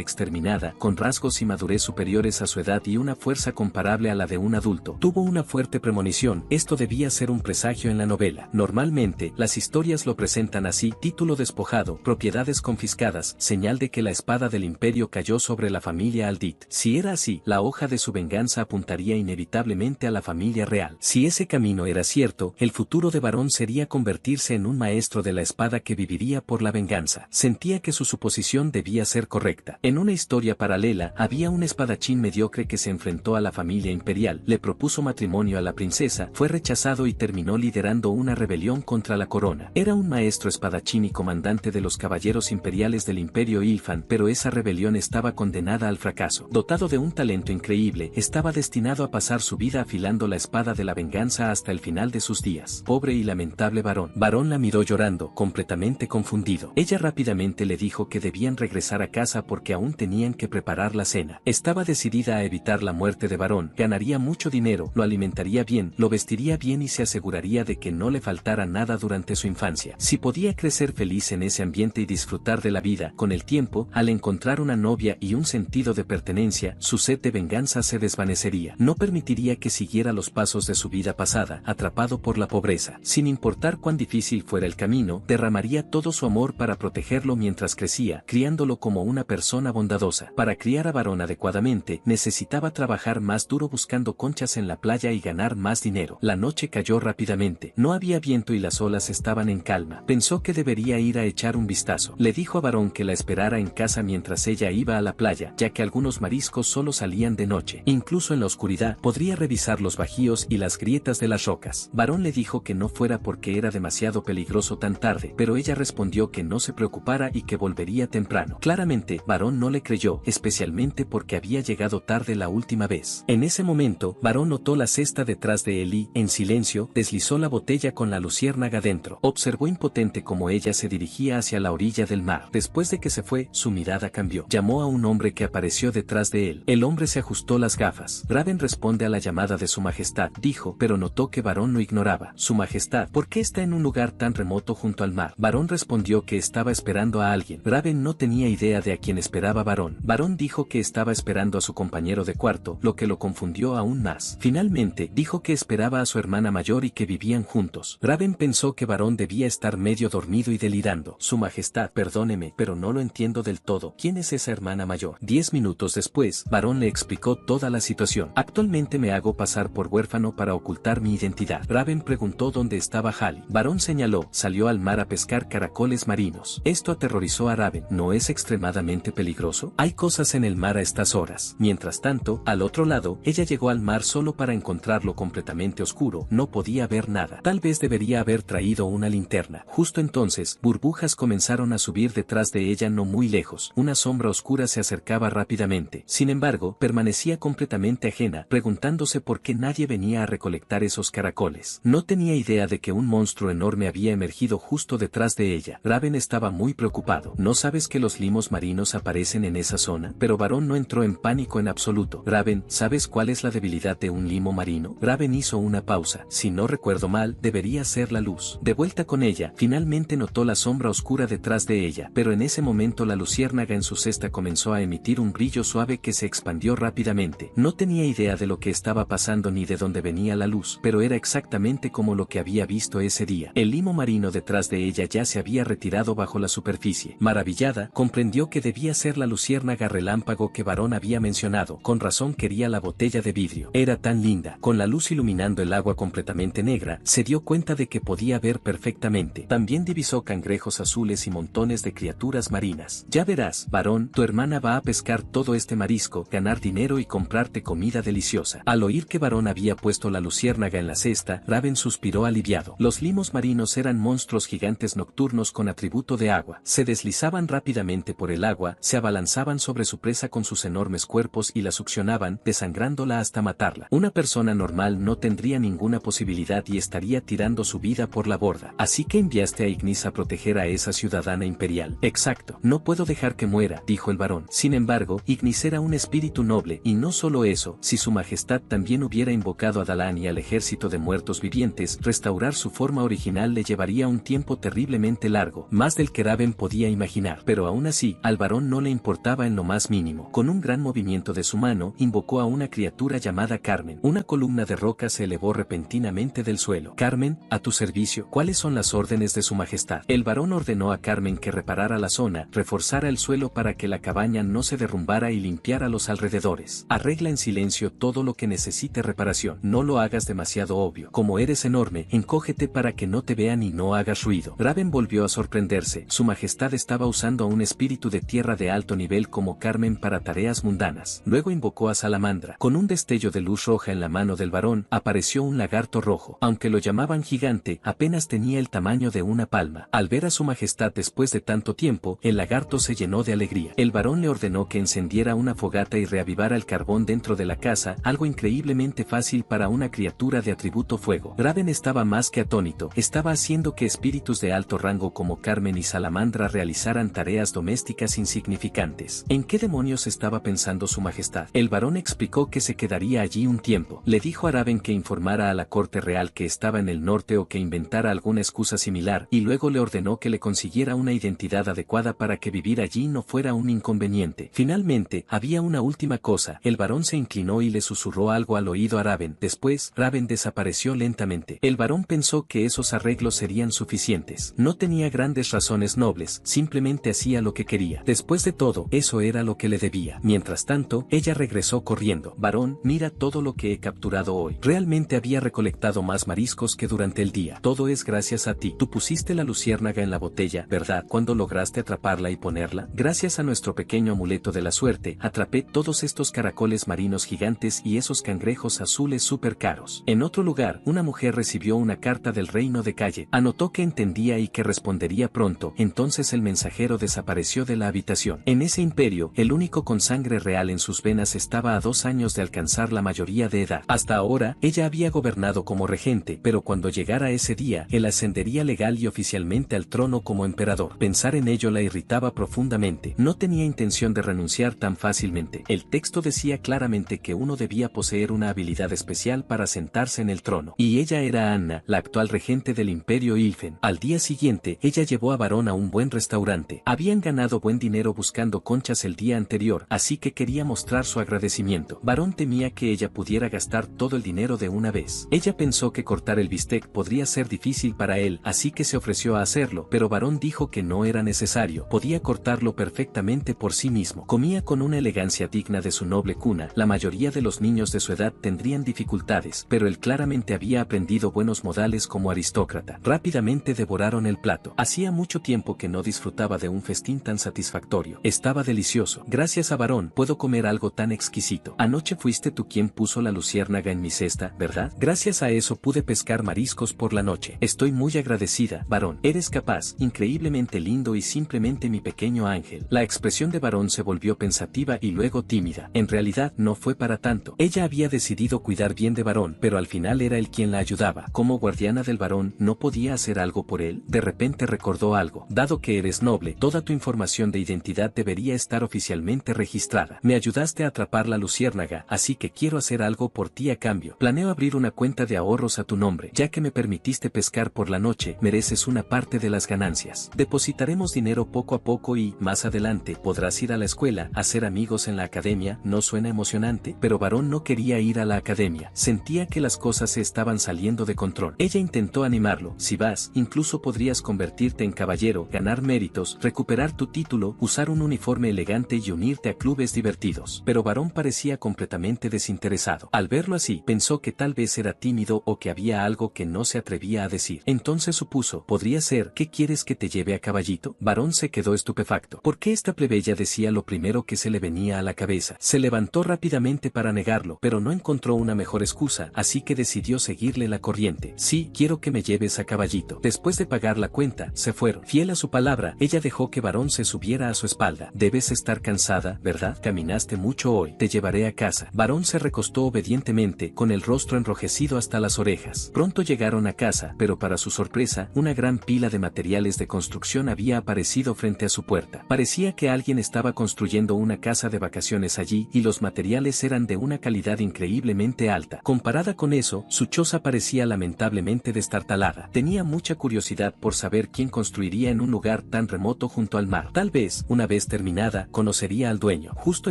exterminada, con rasgos y madurez superiores a su edad y una fuerza comparable a la de un adulto. Tuvo una fuerte premonición, esto debía ser un presagio en la novela. Normalmente, las historias lo presentan así: título despojado, propiedades confiscadas, señal de que la espada del imperio cayó sobre la familia Aldit. Si era así, la hoja de su venganza apuntaría inevitablemente a la familia real. Si ese camino era cierto, el futuro de Varón sería convertirse en un maestro de la espada que viviría por la venganza. Sentía que su suposición debía ser correcta. En una historia paralela, había un espadachín mediocre que se enfrentó a la familia imperial, le propuso matrimonio a la princesa, fue rechazado y terminó liderando una rebelión contra la corona. Era un maestro espadachín y comandante de los caballeros imperiales del imperio Ilfan, pero esa rebelión estaba condenada al fracaso. Dotado de un talento increíble, estaba destinado a pasar su vida afilando la espada de la venganza hasta el final de sus días. Pobre y lamentable Varón. Varón la miró llorando, completamente confundido. Ella rápidamente le dijo que debían regresar a casa porque aún tenían que preparar la cena. Estaba decidida a evitar la muerte de Varón, ganaría mucho dinero, lo alimentaría bien, lo vestiría bien y se aseguraría de que no le faltara nada durante su infancia. Si podía crecer feliz en ese ambiente y disfrutar de la vida, con el tiempo, al encontrar una novia y un sentido de pertenencia, su sed de venganza se desvanecería. No permitiría que siguiera los pasos de su vida pasada, atrapado por la pobreza. Sin importar cuán difícil fuera el camino, derramaría todo su amor para protegerlo mientras crecía, criándolo como una persona bondadosa. Para criar a Varón adecuadamente, necesitaba trabajar más duro buscando conchas en la playa y ganar más dinero. La noche cayó rápidamente. No había viento y las olas estaban en calma. Pensó que debería ir a echar un vistazo. Le dijo a Varón que la esperara en casa mientras ella iba a la playa, ya que algunos mariscos solo salían de noche. Incluso en la oscuridad, podría revisar los bajíos y las grietas de las rocas. Varón le dijo que no fuera porque era demasiado peligroso tan tarde, pero ella respondió que no se preocupara y que volvería temprano. Claramente, Varón no le creyó, especialmente porque había llegado tarde la última vez. En ese momento, Varón notó la cesta detrás de él y, en silencio, deslizó la botella con la luciérnaga dentro. Observó impotente cómo ella se dirigía hacia la orilla del mar. Después de que se fue, su mirada cambió. Llamó a un hombre que apareció detrás de él. El hombre se ajustó las gafas. Raven responde a la llamada de su majestad, dijo, pero notó que Varón lo ignoraba. Su majestad, ¿por qué está en un lugar tan remoto junto al mar? Varón respondió que estaba esperando a alguien. Raven no tenía idea de a quién esperaba Varón. Varón dijo que estaba esperando a su compañero de cuarto, lo que lo confundió aún más. Finalmente, dijo que esperaba a su hermana mayor y que vivían juntos. Raven pensó que Varón debía estar medio dormido y delirando. Su majestad, perdóneme, pero no lo entiendo del todo. ¿Quién es esa hermana mayor? 10 minutos después, Varón le explicó toda la situación. Actualmente me hago pasar por huérfano para ocultar mi identidad. Raven preguntó dónde estaba Hali. Varón señaló, salió al mar a pescar caracoles marinos. Esto aterrorizó a Raven. ¿No es extremadamente peligroso? Hay cosas en el mar a estas horas. Mientras tanto, al otro lado, ella llegó al mar solo para encontrarlo completamente oscuro. No podía ver nada. Tal vez debería haber traído una linterna. Justo entonces, burbujas comenzaron a subir detrás de ella no muy lejos. Una sombra oscura se acercaba rápidamente. Sin embargo, permanecía completamente ajena, preguntándose por qué nadie venía a recolectar esos caracoles. No tenía idea de que un monstruo enorme había emergido justo detrás de ella. Raven estaba muy preocupado. ¿No sabes que los limos marinos aparecen en esa zona? Pero Varón no entró en pánico en absoluto. Raven, ¿sabes cuál es la debilidad de un limo marino? Raven hizo una pausa. Si no recuerdo mal, debería ser la luz. De vuelta con ella, finalmente notó la sombra oscura detrás de ella, pero en ese momento la luciérnaga en su cesta comenzó a emitir un brillo suave que se expandió rápidamente. No tenía idea de lo que estaba pasando ni de dónde venía la luz, pero era exactamente como lo que había visto ese día. El limo marino detrás de ella ya se había retirado bajo la superficie. Maravillada, comprendió que debía ser la luciérnaga relámpago que Varón había mencionado. Con razón quería la botella de vidrio. Era tan linda. Con la luz iluminando el agua completamente negra, se dio cuenta de que podía ver perfectamente. También divisó cangrejos azules y montones de criaturas marinas. Ya verás, Varón, tu hermana va a pescar todo este marisco, ganar dinero y comprarte comida deliciosa. Al oír que Varón había puesto la luciérnaga en la cesta, Raven suspiró aliviado. Los limos marinos eran monstruos gigantes nocturnos con atributo de agua. Se deslizaban rápidamente por el agua, se abalanzaban sobre su presa con sus enormes cuerpos y la succionaban, desangrándola hasta matarla. Una persona normal no tendría ninguna posibilidad y estaría tirando su vida por la borda. Así que enviaste a Ignis a proteger a esa ciudadana imperial. Exacto. No puedo dejar que muera, dijo el Varón. Sin embargo, Ignis era un espíritu noble, y no solo eso, si su majestad también hubiera invocado a Dalan y al ejército de muertos vivientes, restaurar su forma original le llevaría un tiempo terriblemente largo, más del que Raven podía imaginar. Pero aún así, al varón no le importaba en lo más mínimo. Con un gran movimiento de su mano, invocó a una criatura llamada Carmen. Una columna de roca se elevó repentinamente del suelo. Carmen, a tu servicio. ¿Cuáles son las órdenes de su majestad? El varón ordenó a Carmen que reparara la zona, reforzara el suelo para que la cabaña no se derrumbara y limpiara los alrededores. Arregla en silencio todo lo que necesite reparación. No lo hagas demasiado obvio. Como eres enorme, encógete para que no te vean y no hagas ruido. Raven volvió a sorprenderse. Su majestad estaba usando a un espíritu de tierra de alto nivel como Carmen para tareas mundanas. Luego invocó a Salamandra. Con un destello de luz roja en la mano del varón, apareció un lagarto rojo. Aunque lo llamaban gigante, apenas tenía el tamaño de una palma. Al ver a su majestad después de tanto tiempo, el lagarto se llenó de alegría. El varón le ordenó que encendiera una fogata y reavivara el carbón dentro de la casa, algo increíblemente fácil para una criatura de atributo fuego. Raven estaba más que atónito. Estaba haciendo que espíritus de alto rango como Carmen y Salamandra realizaran tareas domésticas insignificantes. ¿En qué demonios estaba pensando su majestad? El varón explicó que se quedaría allí un tiempo. Le dijo a Raven que informara a la corte real que estaba en el norte o que inventara alguna excusa similar, y luego le ordenó que le consiguiera una identidad adecuada para que vivir allí no fuera un inconveniente. Finalmente, había una última cosa. El varón se inclinó y le susurró algo al oído a Raven. Después, Raven desapareció lentamente. El varón pensó que esos arreglos serían suficientes. No tenía grandes razones nobles, simplemente hacía lo que quería. Después de todo, eso era lo que le debía. Mientras tanto, ella regresó corriendo. Varón, mira todo lo que he capturado hoy. Realmente había recolectado más mariscos que durante el día. Todo es gracias a ti. Tú pusiste la luciérnaga en la botella, ¿verdad? Cuando lograste atraparla y ponerla, gracias a nuestro pequeño amuleto de la suerte, atrapé todos estos caracoles marinos gigantes y esos cangrejos azules súper caros. En otro lugar, una mujer recibió una carta del reino de Calle. Anotó que entendía y que respondería pronto. Entonces el mensajero desapareció de la habitación. En ese imperio, el único con sangre real en sus venas estaba a 2 años de alcanzar la mayoría de edad. Hasta ahora, ella había gobernado como regente, pero cuando llegara ese día, él ascendería legal y oficialmente al trono como emperador. Pensar en ello la irritaba profundamente. No tenía intención de renunciar tan fácilmente. El texto decía claramente que uno debía poseer una habilidad especial para sentarse en el trono. Y ella era Anna, la actual regente del imperio Ilfen. Al día siguiente, ella llevó a Varón a un buen restaurante. Habían ganado buen dinero buscando conchas el día anterior, así que quería mostrar su agradecimiento. Varón temía que ella pudiera gastar todo el dinero de una vez. Ella pensó que cortar el bistec podría ser difícil para él, así que se ofreció a hacerlo, pero Varón dijo que no era necesario, podía cortarlo perfectamente por sí mismo. Comía con una elegancia digna de su noble cuna. La mayoría de los niños de su edad tendrían dificultades, pero él claramente había aprendido buenos modales como aristócrata. Rápidamente devoraron el plato. Hacía mucho tiempo que no disfrutaba de un festín tan satisfactorio. Estaba delicioso. Gracias a Varón, puedo comer algo tan exquisito. Anoche fuiste tú quien puso la luciérnaga en mi cesta, ¿verdad? Gracias a eso pude pescar mariscos por la noche. Estoy muy agradecida, Varón. Eres capaz, increíblemente lindo y simplemente mi pequeño ángel. La expresión de Varón se volvió pensativa y luego tímida. En realidad, no fue para tanto. Ella había decidido cuidar bien de Varón, pero al final era él quien la ayudaba. Como guardiana del Varón, ¿no podía hacer algo por él? De repente recordó algo. Dado que eres noble, toda tu información de identidad debería estar oficialmente registrada. Me ayudaste a atrapar la luciérnaga, así que quiero hacer algo por ti a cambio. Planeo abrir una cuenta de ahorros a tu nombre. Ya que me permitiste pescar por la noche, mereces una parte de las ganancias. Depositaremos dinero poco a poco y, más adelante, podrás ir a la escuela, hacer amigos en la academia. ¿No suena emocionante? Pero Varón no quería ir a la academia. Sentía que las cosas se estaban saliendo de control. Ella intentó animarlo. Si vas, incluso podrías convertirte en caballero, ganar méritos, recuperar tu título, usar un uniforme elegante y unirte a clubes divertidos. Pero Varón parecía completamente desinteresado. Al verlo así, pensó que tal vez era tímido o que había algo que no se atrevía a decir. Entonces supuso, podría ser, ¿qué quieres que te lleve a caballito? Varón se quedó estupefacto. ¿Por qué esta plebeya decía lo primero que se le venía a la cabeza? Se levantó rápidamente para negarlo, pero no encontró una mejor excusa, así que decidió seguirle la corriente. Sí, quiero que me lleves a caballito. Después de pagar la cuenta, se fueron. Fiel a su palabra, ella dejó que Varón se subiera a su espalda. Debes estar cansada, ¿verdad? Caminaste mucho hoy. Te llevaré a casa. Varón se recostó obedientemente, con el rostro enrojecido hasta las orejas. Pronto llegaron a casa, pero para su sorpresa, una gran pila de materiales de construcción había aparecido frente a su puerta. Parecía que alguien estaba construyendo una casa de vacaciones allí, y los materiales eran de una calidad increíblemente alta. Comparada con eso, su choza parecía lamentablemente destartalada. Tenía mucha curiosidad curiosidad por saber quién construiría en un lugar tan remoto junto al mar. Tal vez, una vez terminada, conocería al dueño. Justo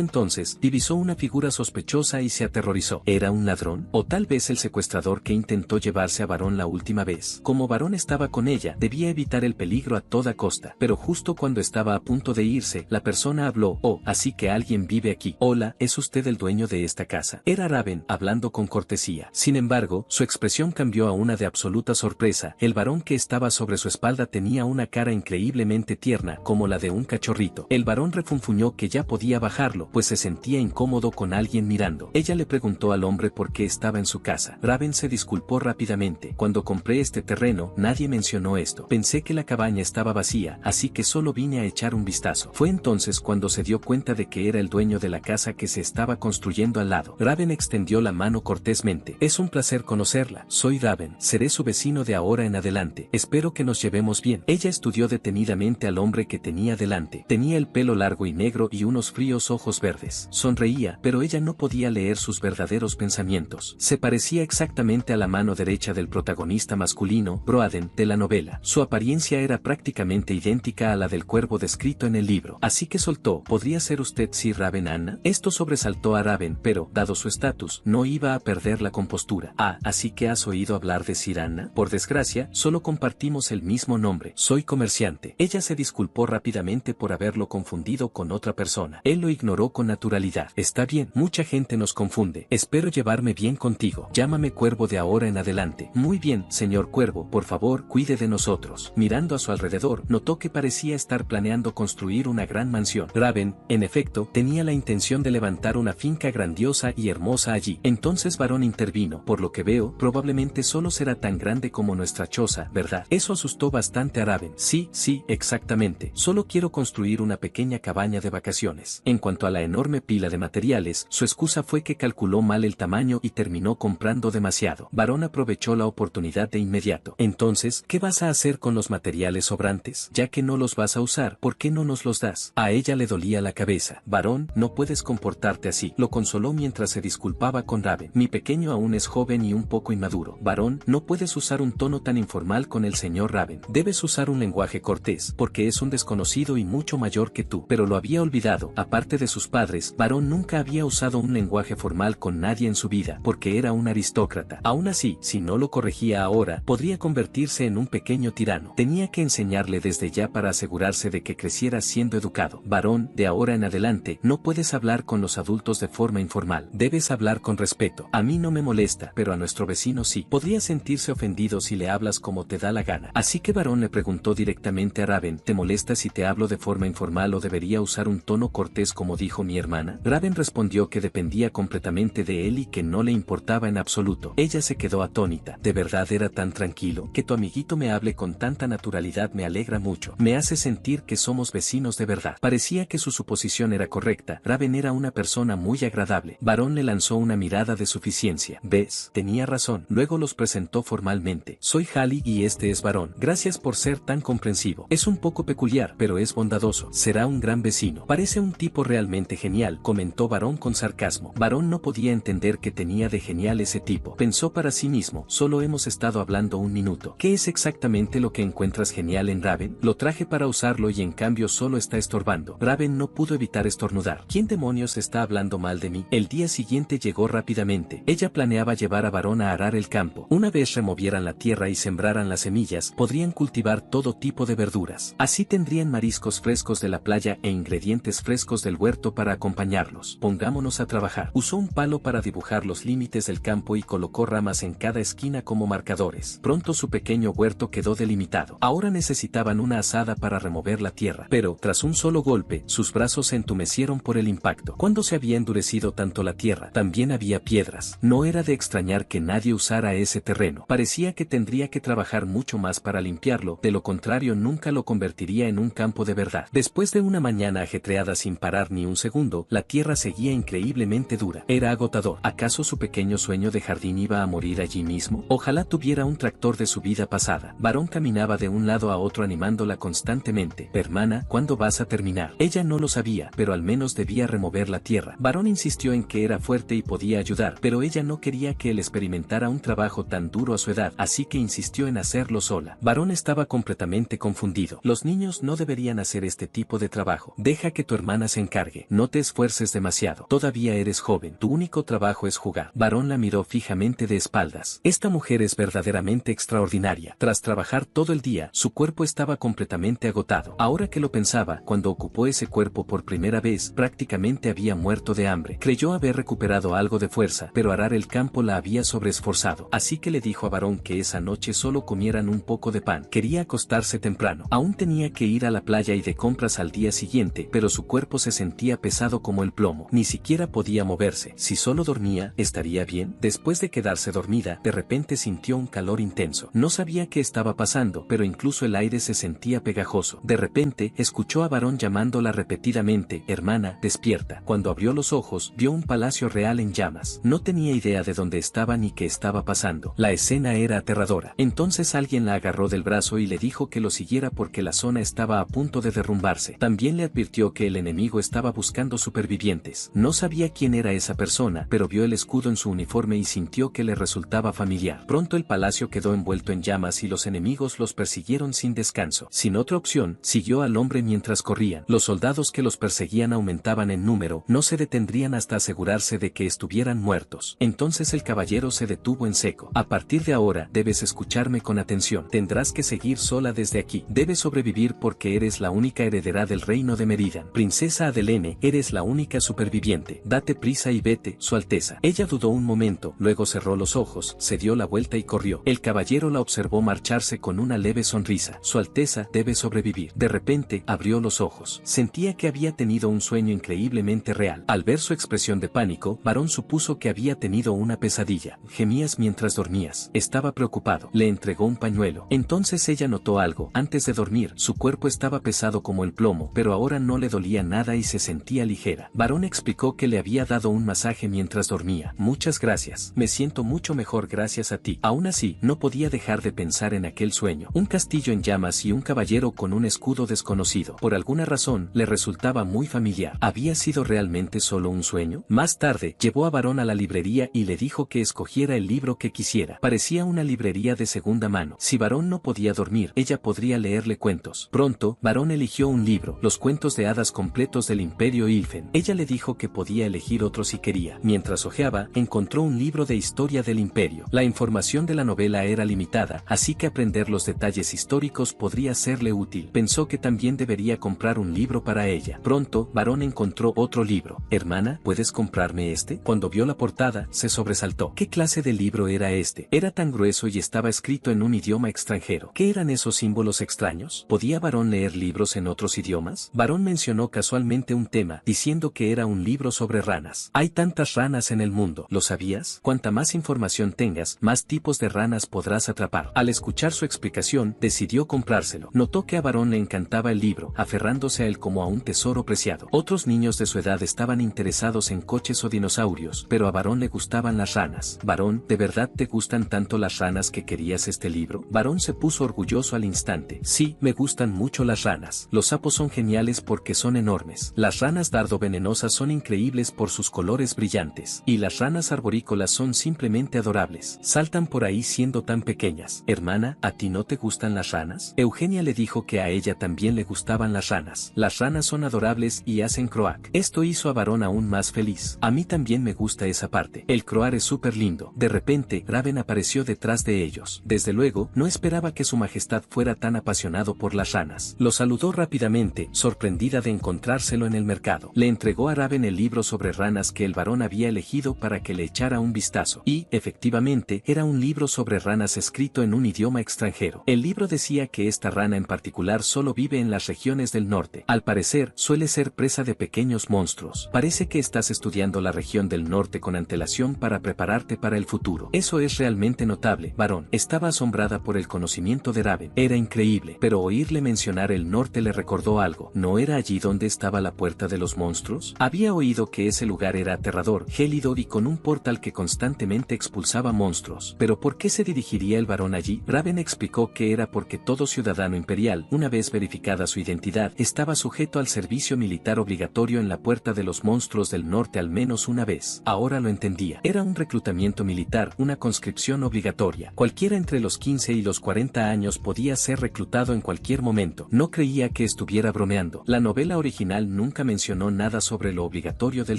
entonces, divisó una figura sospechosa y se aterrorizó. ¿Era un ladrón? ¿O tal vez el secuestrador que intentó llevarse a Varón la última vez? Como Varón estaba con ella, debía evitar el peligro a toda costa. Pero justo cuando estaba a punto de irse, la persona habló. Oh, así que alguien vive aquí. Hola, ¿es usted el dueño de esta casa? Era Raven, hablando con cortesía. Sin embargo, su expresión cambió a una de absoluta sorpresa. El varón que estaba sobre su espalda tenía una cara increíblemente tierna, como la de un cachorrito. El varón refunfuñó que ya podía bajarlo, pues se sentía incómodo con alguien mirando. Ella le preguntó al hombre por qué estaba en su casa. Raven se disculpó rápidamente. Cuando compré este terreno, nadie mencionó esto. Pensé que la cabaña estaba vacía, así que solo vine a echar un vistazo. Fue entonces cuando se dio cuenta de que era el dueño de la casa que se estaba construyendo al lado. Raven extendió la mano cortésmente. Es un placer conocerla. Soy Raven. Seré su vecino de ahora en adelante. Espero que nos llevemos bien. Ella estudió detenidamente al hombre que tenía delante. Tenía el pelo largo y negro y unos fríos ojos verdes. Sonreía, pero ella no podía leer sus verdaderos pensamientos. Se parecía exactamente a la mano derecha del protagonista masculino, Broaden, de la novela. Su apariencia era prácticamente idéntica a la del cuervo descrito en el libro. Así que soltó. ¿Podría ser usted Sir Raven Anna? Esto sobresaltó a Raven, pero, dado su estatus, no iba a perder la compostura. Ah, ¿así que has oído hablar de Sir Anna? Por desgracia, solo compartimos el mismo nombre. Soy comerciante. Ella se disculpó rápidamente por haberlo confundido con otra persona. Él lo ignoró con naturalidad. Está bien, mucha gente nos confunde. Espero llevarme bien contigo. Llámame Cuervo de ahora en adelante. Muy bien, señor Cuervo, por favor, cuide de nosotros. Mirando a su alrededor, notó que parecía estar planeando construir una gran mansión. Raven, en efecto, tenía la intención de levantar una finca grandiosa y hermosa allí. Entonces Varón intervino. Por lo que veo, probablemente solo será tan grande como nuestra choza, ¿verdad? Eso asustó bastante a Raven. Sí, exactamente. Solo quiero construir una pequeña cabaña de vacaciones. En cuanto a la enorme pila de materiales, su excusa fue que calculó mal el tamaño y terminó comprando demasiado. Varón aprovechó la oportunidad de inmediato. Entonces, ¿qué vas a hacer con los materiales sobrantes? Ya que no los vas a usar, ¿por qué no nos los das? A ella le dolía la cabeza. Varón, no puedes comportarte así. Lo consoló mientras se disculpaba con Raven. Mi pequeño aún es joven y un poco inmaduro. Varón, no puedes usar un tono tan informal con el señor Raven. Debes usar un lenguaje cortés, porque es un desconocido y mucho mayor que tú. Pero lo había olvidado. Aparte de sus padres, Varón nunca había usado un lenguaje formal con nadie en su vida, porque era un aristócrata. Aún así, si no lo corregía ahora, podría convertirse en un pequeño tirano. Tenía que enseñarle desde ya para asegurarse de que creciera siendo educado. Varón, de ahora en adelante, no puedes hablar con los adultos de forma informal. Debes hablar con respeto. A mí no me molesta, pero a nuestro vecino sí. Podría sentirse ofendido si le hablas como te da la gana. Así que Varón le preguntó directamente a Raven, ¿te molesta si te hablo de forma informal o debería usar un tono cortés como dijo mi hermana? Raven respondió que dependía completamente de él y que no le importaba en absoluto. Ella se quedó atónita. ¿De verdad era tan tranquilo? Que tu amiguito me hable con tanta naturalidad me alegra mucho. Me hace sentir que somos vecinos de verdad. Parecía que su suposición era correcta. Raven era una persona muy agradable. Varón le lanzó una mirada de suficiencia. ¿Ves? Tenía razón. Luego los presentó formalmente. Soy Hallie y este es Varón. Gracias por ser tan comprensivo. Es un poco peculiar, pero es bondadoso. Será un gran vecino. Parece un tipo realmente genial, comentó Varón con sarcasmo. Varón no podía entender qué tenía de genial ese tipo. Pensó para sí mismo, solo hemos estado hablando un minuto. ¿Qué es exactamente lo que encuentras genial en Raven? Lo traje para usarlo y en cambio solo está estorbando. Raven no pudo evitar estornudar. ¿Quién demonios está hablando mal de mí? El día siguiente llegó rápidamente. Ella planeaba llevar a Varón a arar el campo. Una vez removieran la tierra y sembraran las semillas, podrían cultivar todo tipo de verduras. Así tendrían mariscos frescos de la playa e ingredientes frescos del huerto para acompañarlos. Pongámonos a trabajar. Usó un palo para dibujar los límites del campo y colocó ramas en cada esquina como marcadores. Pronto su pequeño huerto quedó delimitado. Ahora necesitaban una azada para remover la tierra, pero, tras un solo golpe, sus brazos se entumecieron por el impacto. Cuando se había endurecido tanto la tierra, también había piedras. No era de extrañar que nadie usara ese terreno. Parecía que tendría que trabajar mucho más para limpiarlo, de lo contrario nunca lo convertiría en un campo de verdad. Después de una mañana ajetreada sin parar ni un segundo, la tierra seguía increíblemente dura. Era agotador. ¿Acaso su pequeño sueño de jardín iba a morir allí mismo? Ojalá tuviera un tractor de su vida pasada. Varón caminaba de un lado a otro animándola constantemente. Hermana, ¿cuándo vas a terminar? Ella no lo sabía, pero al menos debía remover la tierra. Varón insistió en que era fuerte y podía ayudar, pero ella no quería que él experimentara un trabajo tan duro a su edad, así que insistió en hacerlo sola. Varón estaba completamente confundido. Los niños no deberían hacer este tipo de trabajo. Deja que tu hermana se encargue. No te esfuerces demasiado. Todavía eres joven. Tu único trabajo es jugar. Varón la miró fijamente de espaldas. Esta mujer es verdaderamente extraordinaria. Tras trabajar todo el día, su cuerpo estaba completamente agotado. Ahora que lo pensaba, cuando ocupó ese cuerpo por primera vez, prácticamente había muerto de hambre. Creyó haber recuperado algo de fuerza, pero arar el campo la había sobreesforzado. Así que le dijo a Varón que esa noche solo comieran un poco de pan. Quería acostarse temprano. Aún tenía que ir a la playa y de compras al día siguiente, pero su cuerpo se sentía pesado como el plomo. Ni siquiera podía moverse. Si solo dormía, ¿estaría bien? Después de quedarse dormida, de repente sintió un calor intenso. No sabía qué estaba pasando, pero incluso el aire se sentía pegajoso. De repente, escuchó a Varón llamándola repetidamente: hermana, despierta. Cuando abrió los ojos, vio un palacio real en llamas. No tenía idea de dónde estaba ni qué estaba pasando. La escena era aterradora. Entonces alguien la agarró del brazo y le dijo que lo siguiera porque la zona estaba a punto de derrumbarse. También le advirtió que el enemigo estaba buscando supervivientes. No sabía quién era esa persona, pero vio el escudo en su uniforme y sintió que le resultaba familiar. Pronto el palacio quedó envuelto en llamas y los enemigos los persiguieron sin descanso. Sin otra opción, siguió al hombre mientras corrían. Los soldados que los perseguían aumentaban en número, no se detendrían hasta asegurarse de que estuvieran muertos. Entonces el caballero se detuvo en seco. A partir de ahora, debes escucharme con atención. Tendrás que seguir sola desde aquí. Debes sobrevivir porque eres la única heredera del reino de Meridan. Princesa Adelene, eres la única superviviente. Date prisa y vete, Su Alteza. Ella dudó un momento, luego cerró los ojos, se dio la vuelta y corrió. El caballero la observó marcharse con una leve sonrisa. Su Alteza debe sobrevivir. De repente, abrió los ojos. Sentía que había tenido un sueño increíblemente real. Al ver su expresión de pánico, Varón supuso que había tenido una pesadilla. Gemías mientras dormías. Estaba preocupado. Le entregó un pañuelo. Entonces ella notó algo. Antes de dormir, su cuerpo estaba pesado como el plomo, pero ahora no le dolía nada y se sentía ligera. Varón explicó que le había dado un masaje mientras dormía. Muchas gracias. Me siento mucho mejor gracias a ti. Aún así, no podía dejar de pensar en aquel sueño. Un castillo en llamas y un caballero con un escudo desconocido. Por alguna razón, le resultaba muy familiar. ¿Había sido realmente solo un sueño? Más tarde, llevó a Varón a la librería y le dijo que escogiera el libro que quisiera. Parecía una librería de segunda mano. Si Varón no podía dormir, ella podría leerle cuentos. Pronto, Varón eligió un libro, Los cuentos de hadas completos del Imperio Ilfen. Ella le dijo que podía elegir otro si quería. Mientras hojeaba, encontró un libro de historia del imperio. La información de la novela era limitada, así que aprender los detalles históricos podría serle útil. Pensó que también debería comprar un libro para ella. Pronto, Varón encontró otro libro. Hermana, ¿puedes comprarme este? Cuando vio la portada, se sobresaltó. ¿Qué clase de libro era este? Era tan grueso y estaba escrito en un idioma extranjero. ¿Qué eran esos símbolos extraños? ¿Podía Varón leer libros en otros idiomas? Varón mencionó casualmente un tema, diciendo que era un libro sobre ranas. Hay tantas ranas en el mundo, ¿lo sabías? Cuanta más información tengas, más tipos de ranas podrás atrapar. Al escuchar su explicación, decidió comprárselo. Notó que a Varón le encantaba el libro, aferrándose a él como a un tesoro preciado. Otros niños de su edad estaban interesados en coches o dinosaurios, pero a Varón le gustaban las ranas. Varón, ¿de verdad te gustan tanto las ranas que querías este libro? Varón se puso orgulloso al instante. Sí, me gustan mucho las ranas. Los sapos son geniales porque son enormes. Las ranas dardo venenosas son increíbles por sus colores brillantes. Y las ranas arborícolas son simplemente adorables. Saltan por ahí siendo tan pequeñas. Hermana, ¿a ti no te gustan las ranas? Eugenia le dijo que a ella también le gustaban las ranas. Las ranas son adorables y hacen croak. Esto hizo a Varón aún más feliz. A mí también me gusta esa parte. El croar es súper lindo. De repente, Raven apareció detrás de ellos. Desde luego, no esperaba que su majestad fuera tan apasionado por las ranas. Lo saludó rápidamente, sorprendida de encontrárselo en el mercado. Le entregó a Raven el libro sobre ranas que el varón había elegido para que le echara un vistazo. Y, efectivamente, era un libro sobre ranas escrito en un idioma extranjero. El libro decía que esta rana en particular solo vive en las regiones del norte. Al parecer, suele ser presa de pequeños monstruos. Parece que estás estudiando la región del norte con antelación para prepararte para el futuro. Eso es realmente notable, varón. Estaba asombrada por el conocimiento de Raven. Era increíble, pero oírle mencionar el norte le recordó algo. ¿No era allí donde estaba la puerta de los monstruos? Había oído que ese lugar era aterrador, gélido y con un portal que constantemente expulsaba monstruos. ¿Pero por qué se dirigiría el varón allí? Raven explicó que era porque todo ciudadano imperial, una vez verificada su identidad, estaba sujeto al servicio militar obligatorio en la puerta de los monstruos del norte al menos una vez. Ahora lo entendía. Era un reclutamiento militar, una conscripción obligatoria. Cualquiera entre los 15 y y los 40 años podía ser reclutado en cualquier momento. No creía que estuviera bromeando. La novela original nunca mencionó nada sobre lo obligatorio del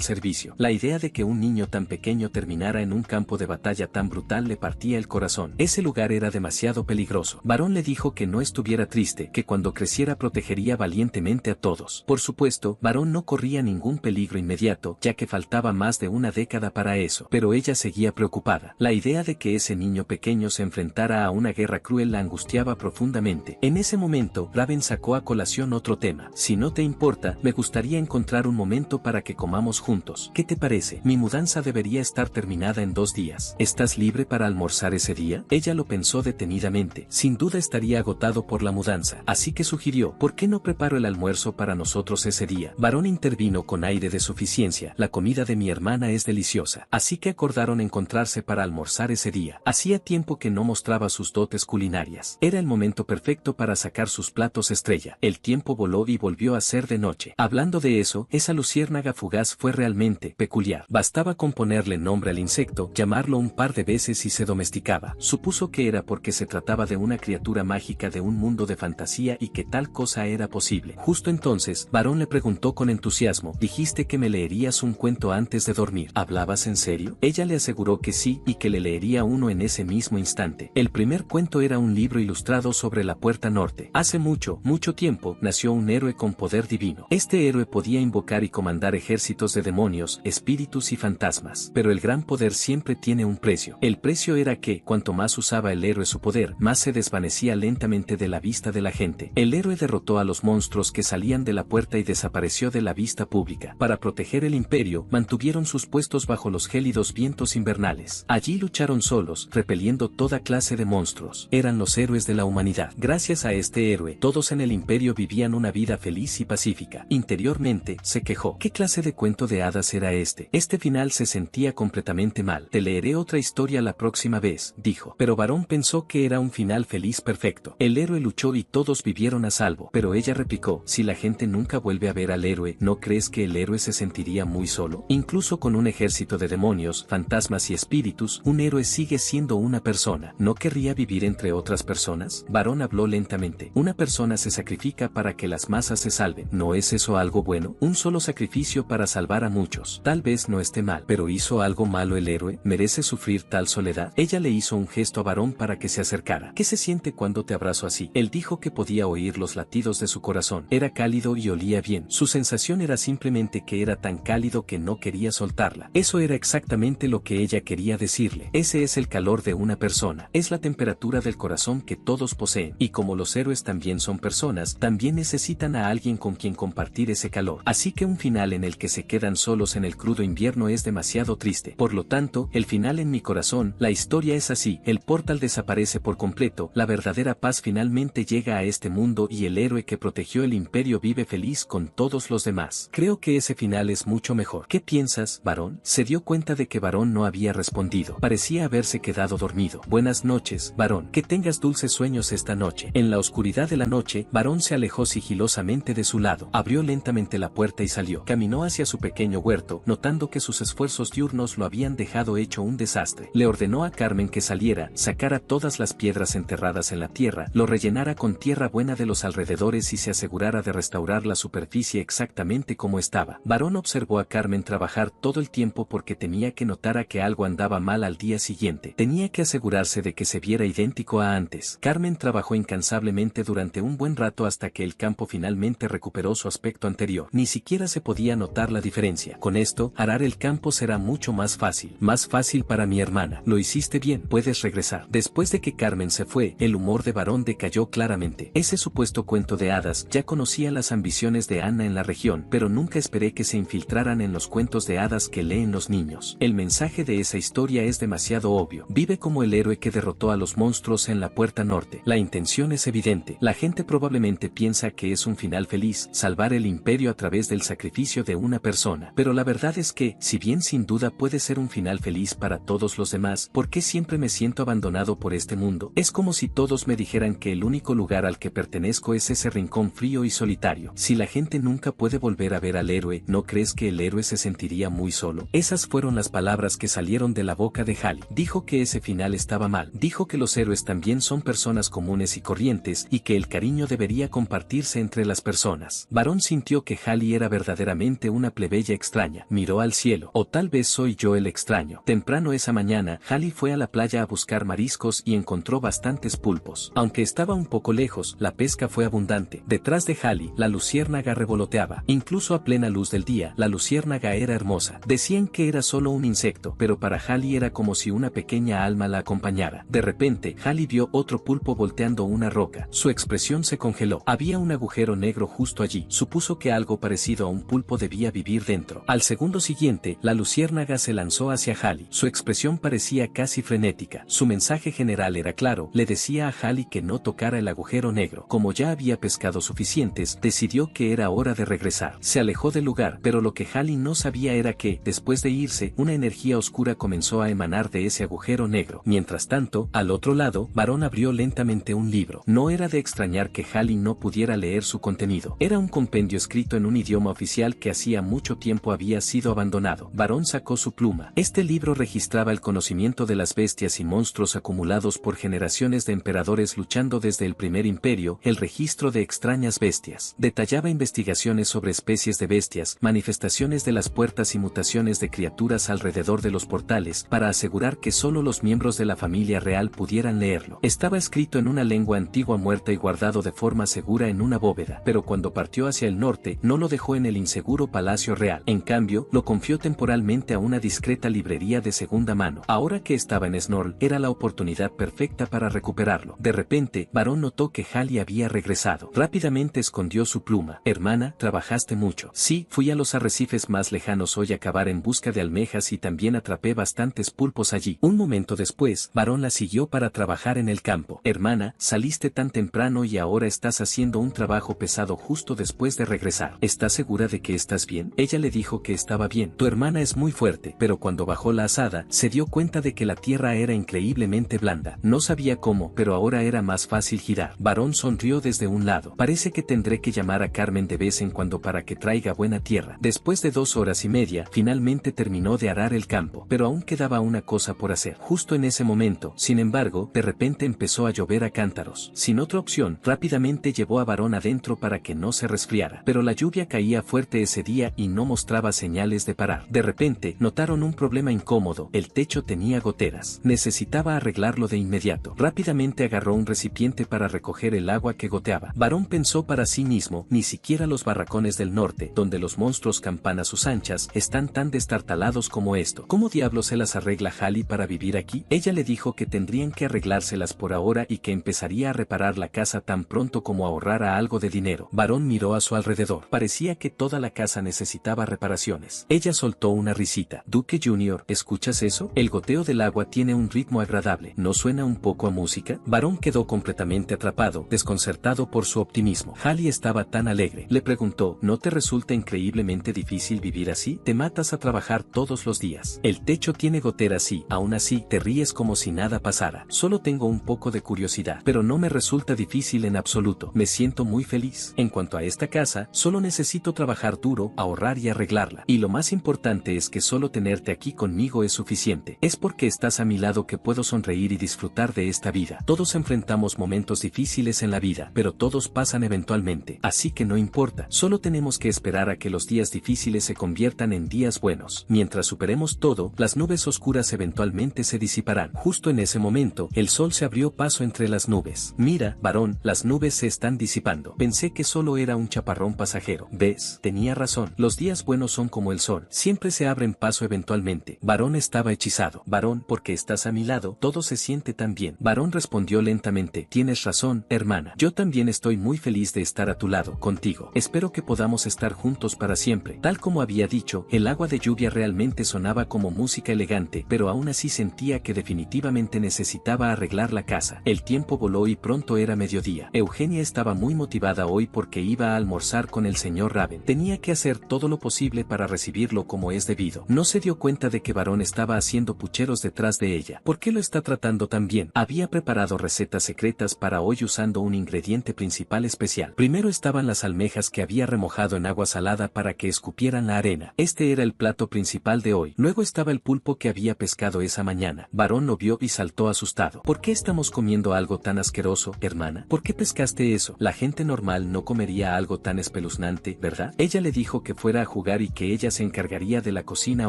servicio. La idea de que un niño tan pequeño terminara en un campo de batalla tan brutal le partía el corazón. Ese lugar era demasiado peligroso. Varón le dijo que no estuviera triste, que cuando creciera protegería valientemente a todos. Por supuesto, Varón no corría ningún peligro inmediato, ya que faltaba más de una década para eso. Pero ella seguía preocupada. La idea de que ese niño pequeño se enfrentara a una guerra cruel la angustiaba profundamente. En ese momento, Raven sacó a colación otro tema. Si no te importa, me gustaría encontrar un momento para que comamos juntos. ¿Qué te parece? Mi mudanza debería estar terminada en 2 días. ¿Estás libre para almorzar ese día? Ella lo pensó detenidamente. Sin duda estaría agotado por la mudanza. Así que sugirió, ¿por qué no preparo el almuerzo para nosotros ese día? Varón intervino con aire de suficiencia. La comida de mi hermana es deliciosa. Así que acordaron encontrarse para almorzar ese día. Hacía tiempo que no mostraba sus dotes culinarias. Era el momento perfecto para sacar sus platos estrella. El tiempo voló y volvió a ser de noche. Hablando de eso, esa luciérnaga fugaz fue realmente peculiar. Bastaba con ponerle nombre al insecto, llamarlo un par de veces y se domesticaba. Supuso que era porque se trataba de una criatura mágica de un mundo de fantasía y que tal cosa era posible. Justo entonces, Varón le preguntó con entusiasmo, dijiste que me leerías un cuento antes de dormir. ¿Hablabas en serio? Ella le aseguró que sí y que le leería uno en ese mismo instante. El primer cuento era un libro ilustrado sobre la Puerta Norte. Hace mucho, mucho tiempo, nació un héroe con poder divino. Este héroe podía invocar y comandar ejércitos de demonios, espíritus y fantasmas. Pero el gran poder siempre tiene un precio. El precio era que, cuanto más usaba el héroe su poder, más se desvanecía lentamente de la vista de la gente. El héroe derrotó a los monstruos que salían de la puerta y desapareció de la vista pública. Para proteger el imperio, mantuvieron sus puestos bajo los gélidos vientos invernales. Allí lucharon solos, repeliendo toda clase de monstruos. Eran los héroes de la humanidad. Gracias a este héroe, todos en el imperio vivían una vida feliz y pacífica. Interiormente, se quejó. ¿Qué clase de cuento de hadas era este? Este final se sentía completamente mal. Te leeré otra historia la próxima vez, dijo. Pero Varón pensó que era un final feliz perfecto. El héroe luchó y todos vivieron a salvo. Pero ella replicó, si la gente nunca vuelve a ver al héroe, ¿no crees que el héroe se sentiría muy solo? Incluso con un ejército de demonios, fantasmas y espíritus, un héroe sigue siendo una persona. ¿No querría vivir entre otras personas? Varón habló lentamente. Una persona se sacrifica para que las masas se salven. ¿No es eso algo bueno? Un solo sacrificio para salvar a muchos. Tal vez no esté mal, pero ¿hizo algo malo el héroe? ¿Merece sufrir tal soledad? Ella le hizo un gesto a Varón para que se acercara. ¿Qué se siente cuando te abrazo así? Él dijo que podía oír los latidos de su corazón. Era cálido y olía bien. Su sensación era simplemente que era tan cálido que no quería soltarla. Eso era exactamente lo que ella quería decirle. Ese es el calor de una persona. Es la temperatura del corazón que todos poseen. Y como los héroes también son personas, también necesitan a alguien con quien compartir ese calor. Así que un final en el que se quedan solos en el crudo invierno es demasiado triste. Por lo tanto, el final en mi corazón, la historia es así. El portal desaparece por completo, la verdadera paz finalmente llega a este mundo y el héroe que protegió el imperio vive feliz con todos los demás. Creo que ese final es mucho mejor. ¿Qué piensas, Varón? Se dio cuenta de que Varón no había respondido. Parecía haberse quedado dormido. Buenas noches, Varón. Que tengas dulces sueños esta noche. En la oscuridad de la noche, Varón se alejó sigilosamente de su lado. Abrió lentamente la puerta y salió. Caminó hacia su pequeño huerto, notando que sus esfuerzos diurnos lo habían dejado hecho un desastre. Le ordenó a Carmen que saliera, sacara todas las piedras enterradas en la tierra, lo rellenara con tierra buena de los alrededores y se asegurara de restaurar la superficie exactamente como estaba. Varón observó a Carmen trabajar todo el tiempo porque temía que notara que algo andaba mal al día siguiente. Tenía que asegurarse de que se viera idéntico a antes. Carmen trabajó incansablemente durante un buen rato hasta que el campo finalmente recuperó su aspecto anterior. Ni siquiera se podía notar la diferencia. Con esto, arar el campo será mucho más fácil. Más fácil para mi hermana. Lo hiciste bien, puedes regresar. Después de que Carmen se fue, el humor de Varón decayó claramente. Ese supuesto cuento de hadas, ya conocía las ambiciones de Anna en la región, pero nunca esperé que se infiltraran en los cuentos de hadas que leen los niños. El mensaje de esa historia es demasiado obvio. Vive como el héroe que derrotó a los monstruos en la Puerta Norte. La intención es evidente. La gente probablemente piensa que es un final feliz, salvar el imperio a través del sacrificio de una persona. Pero la verdad es que, si bien sin duda puede ser un final feliz para todos los demás, ¿por qué siempre me siento abandonado por este mundo? Es como si todos me dijeran que el único lugar al que pertenezco es ese rincón frío y solitario. Si la gente nunca puede volver a ver al héroe, ¿no crees que el héroe se sentiría muy solo? Esas fueron las palabras que salieron de la boca de Hallie. Dijo que ese final estaba mal. Dijo que los héroes superhéroes también son personas comunes y corrientes y que el cariño debería compartirse entre las personas. Varón sintió que Hallie era verdaderamente una plebeya extraña. Miró al cielo. O tal vez soy yo el extraño. Temprano esa mañana, Hallie fue a la playa a buscar mariscos y encontró bastantes pulpos. Aunque estaba un poco lejos, la pesca fue abundante. Detrás de Hallie, la luciérnaga revoloteaba. Incluso a plena luz del día, la luciérnaga era hermosa. Decían que era solo un insecto, pero para Hallie era como si una pequeña alma la acompañara. De repente, Hallie vio otro pulpo volteando una roca. Su expresión se congeló. Había un agujero negro justo allí. Supuso que algo parecido a un pulpo debía vivir dentro. Al segundo siguiente, la luciérnaga se lanzó hacia Hallie. Su expresión parecía casi frenética. Su mensaje general era claro. Le decía a Hallie que no tocara el agujero negro. Como ya había pescado suficientes, decidió que era hora de regresar. Se alejó del lugar, pero lo que Hallie no sabía era que, después de irse, una energía oscura comenzó a emanar de ese agujero negro. Mientras tanto, al otro lado, Varón abrió lentamente un libro. No era de extrañar que Hallie no pudiera leer su contenido. Era un compendio escrito en un idioma oficial que hacía mucho tiempo había sido abandonado. Varón sacó su pluma. Este libro registraba el conocimiento de las bestias y monstruos acumulados por generaciones de emperadores luchando desde el primer imperio, el registro de extrañas bestias. Detallaba investigaciones sobre especies de bestias, manifestaciones de las puertas y mutaciones de criaturas alrededor de los portales, para asegurar que solo los miembros de la familia real pudieran leerlo. Estaba escrito en una lengua antigua muerta y guardado de forma segura en una bóveda, pero cuando partió hacia el norte, no lo dejó en el inseguro palacio real. En cambio, lo confió temporalmente a una discreta librería de segunda mano. Ahora que estaba en Snorl, era la oportunidad perfecta para recuperarlo. De repente, Varón notó que Hallie había regresado. Rápidamente escondió su pluma. Hermana, ¿trabajaste mucho? Sí, fui a los arrecifes más lejanos hoy a cavar en busca de almejas y también atrapé bastantes pulpos allí. Un momento después, Varón la siguió para trabajar en el campo. Hermana, saliste tan temprano y ahora estás haciendo un trabajo pesado justo después de regresar. ¿Estás segura de que estás bien? Ella le dijo que estaba bien. Tu hermana es muy fuerte, pero cuando bajó la azada, se dio cuenta de que la tierra era increíblemente blanda. No sabía cómo, pero ahora era más fácil girar. Varón sonrió desde un lado. Parece que tendré que llamar a Carmen de vez en cuando para que traiga buena tierra. Después de 2 horas y media, finalmente terminó de arar el campo, pero aún quedaba una cosa por hacer. Justo en ese momento, sin embargo, de repente empezó a llover a cántaros. Sin otra opción, rápidamente llevó a Varón adentro para que no se resfriara. Pero la lluvia caía fuerte ese día y no mostraba señales de parar. De repente, notaron un problema incómodo. El techo tenía goteras. Necesitaba arreglarlo de inmediato. Rápidamente agarró un recipiente para recoger el agua que goteaba. Varón pensó para sí mismo, ni siquiera los barracones del norte, donde los monstruos campan a sus anchas, están tan destartalados como esto. ¿Cómo diablos se las arregla Hallie para vivir aquí? Ella le dijo que tendrían que arreglárselas por ahora y que empezaría a reparar la casa tan pronto como ahorrara algo de dinero. Varón miró a su alrededor. Parecía que toda la casa necesitaba reparaciones. Ella soltó una risita. Duque Jr., ¿escuchas eso? El goteo del agua tiene un ritmo agradable. ¿No suena un poco a música? Varón quedó completamente atrapado, desconcertado por su optimismo. Hallie estaba tan alegre. Le preguntó, ¿no te resulta increíblemente difícil vivir así? Te matas a trabajar todos los días. El techo tiene goteras y, aún así, te ríes como si nada pasara. Solo tengo un poco de curiosidad, pero no me resulta difícil en absoluto. Me siento muy feliz. En cuanto a esta casa, solo necesito trabajar duro, ahorrar y arreglarla. Y lo más importante es que solo tenerte aquí conmigo es suficiente. Es porque estás a mi lado que puedo sonreír y disfrutar de esta vida. Todos enfrentamos momentos difíciles en la vida, pero todos pasan eventualmente. Así que no importa. Solo tenemos que esperar a que los días difíciles se conviertan en días buenos. Mientras superemos todo, las nubes oscuras eventualmente se disiparán. Justo en ese momento, el sol se abrió paso entre las nubes. Mira, Varón, las nubes se están disipando. Pensé que solo era un chaparrón pasajero. ¿Ves? Tenía razón. Los días buenos son como el sol. Siempre se abren paso eventualmente. Varón estaba hechizado. Varón, porque estás a mi lado, todo se siente tan bien. Varón respondió lentamente. Tienes razón, hermana. Yo también estoy muy feliz de estar a tu lado, contigo. Espero que podamos estar juntos para siempre. Tal como había dicho, el agua de lluvia realmente sonaba como música elegante, pero aún así sentía que definitivamente necesitaba arreglar la casa. El tiempo voló y pronto era mediodía. Eugenia estaba muy motivada hoy porque iba a almorzar con el señor Raven. Tenía que hacer todo lo posible para recibirlo como es debido. No se dio cuenta de que Varón estaba haciendo pucheros detrás de ella. ¿Por qué lo está tratando tan bien? Había preparado recetas secretas para hoy usando un ingrediente principal especial. Primero estaban las almejas que había remojado en agua salada para que escupieran la arena. Este era el plato principal de hoy. Luego estaba el pulpo que había pescado esa mañana. Varón lo vio y saltó asustado. asustado. ¿Por qué estamos comiendo algo tan asqueroso, hermana? ¿Por qué pescaste eso? La gente normal no comería algo tan espeluznante, ¿verdad? Ella le dijo que fuera a jugar y que ella se encargaría de la cocina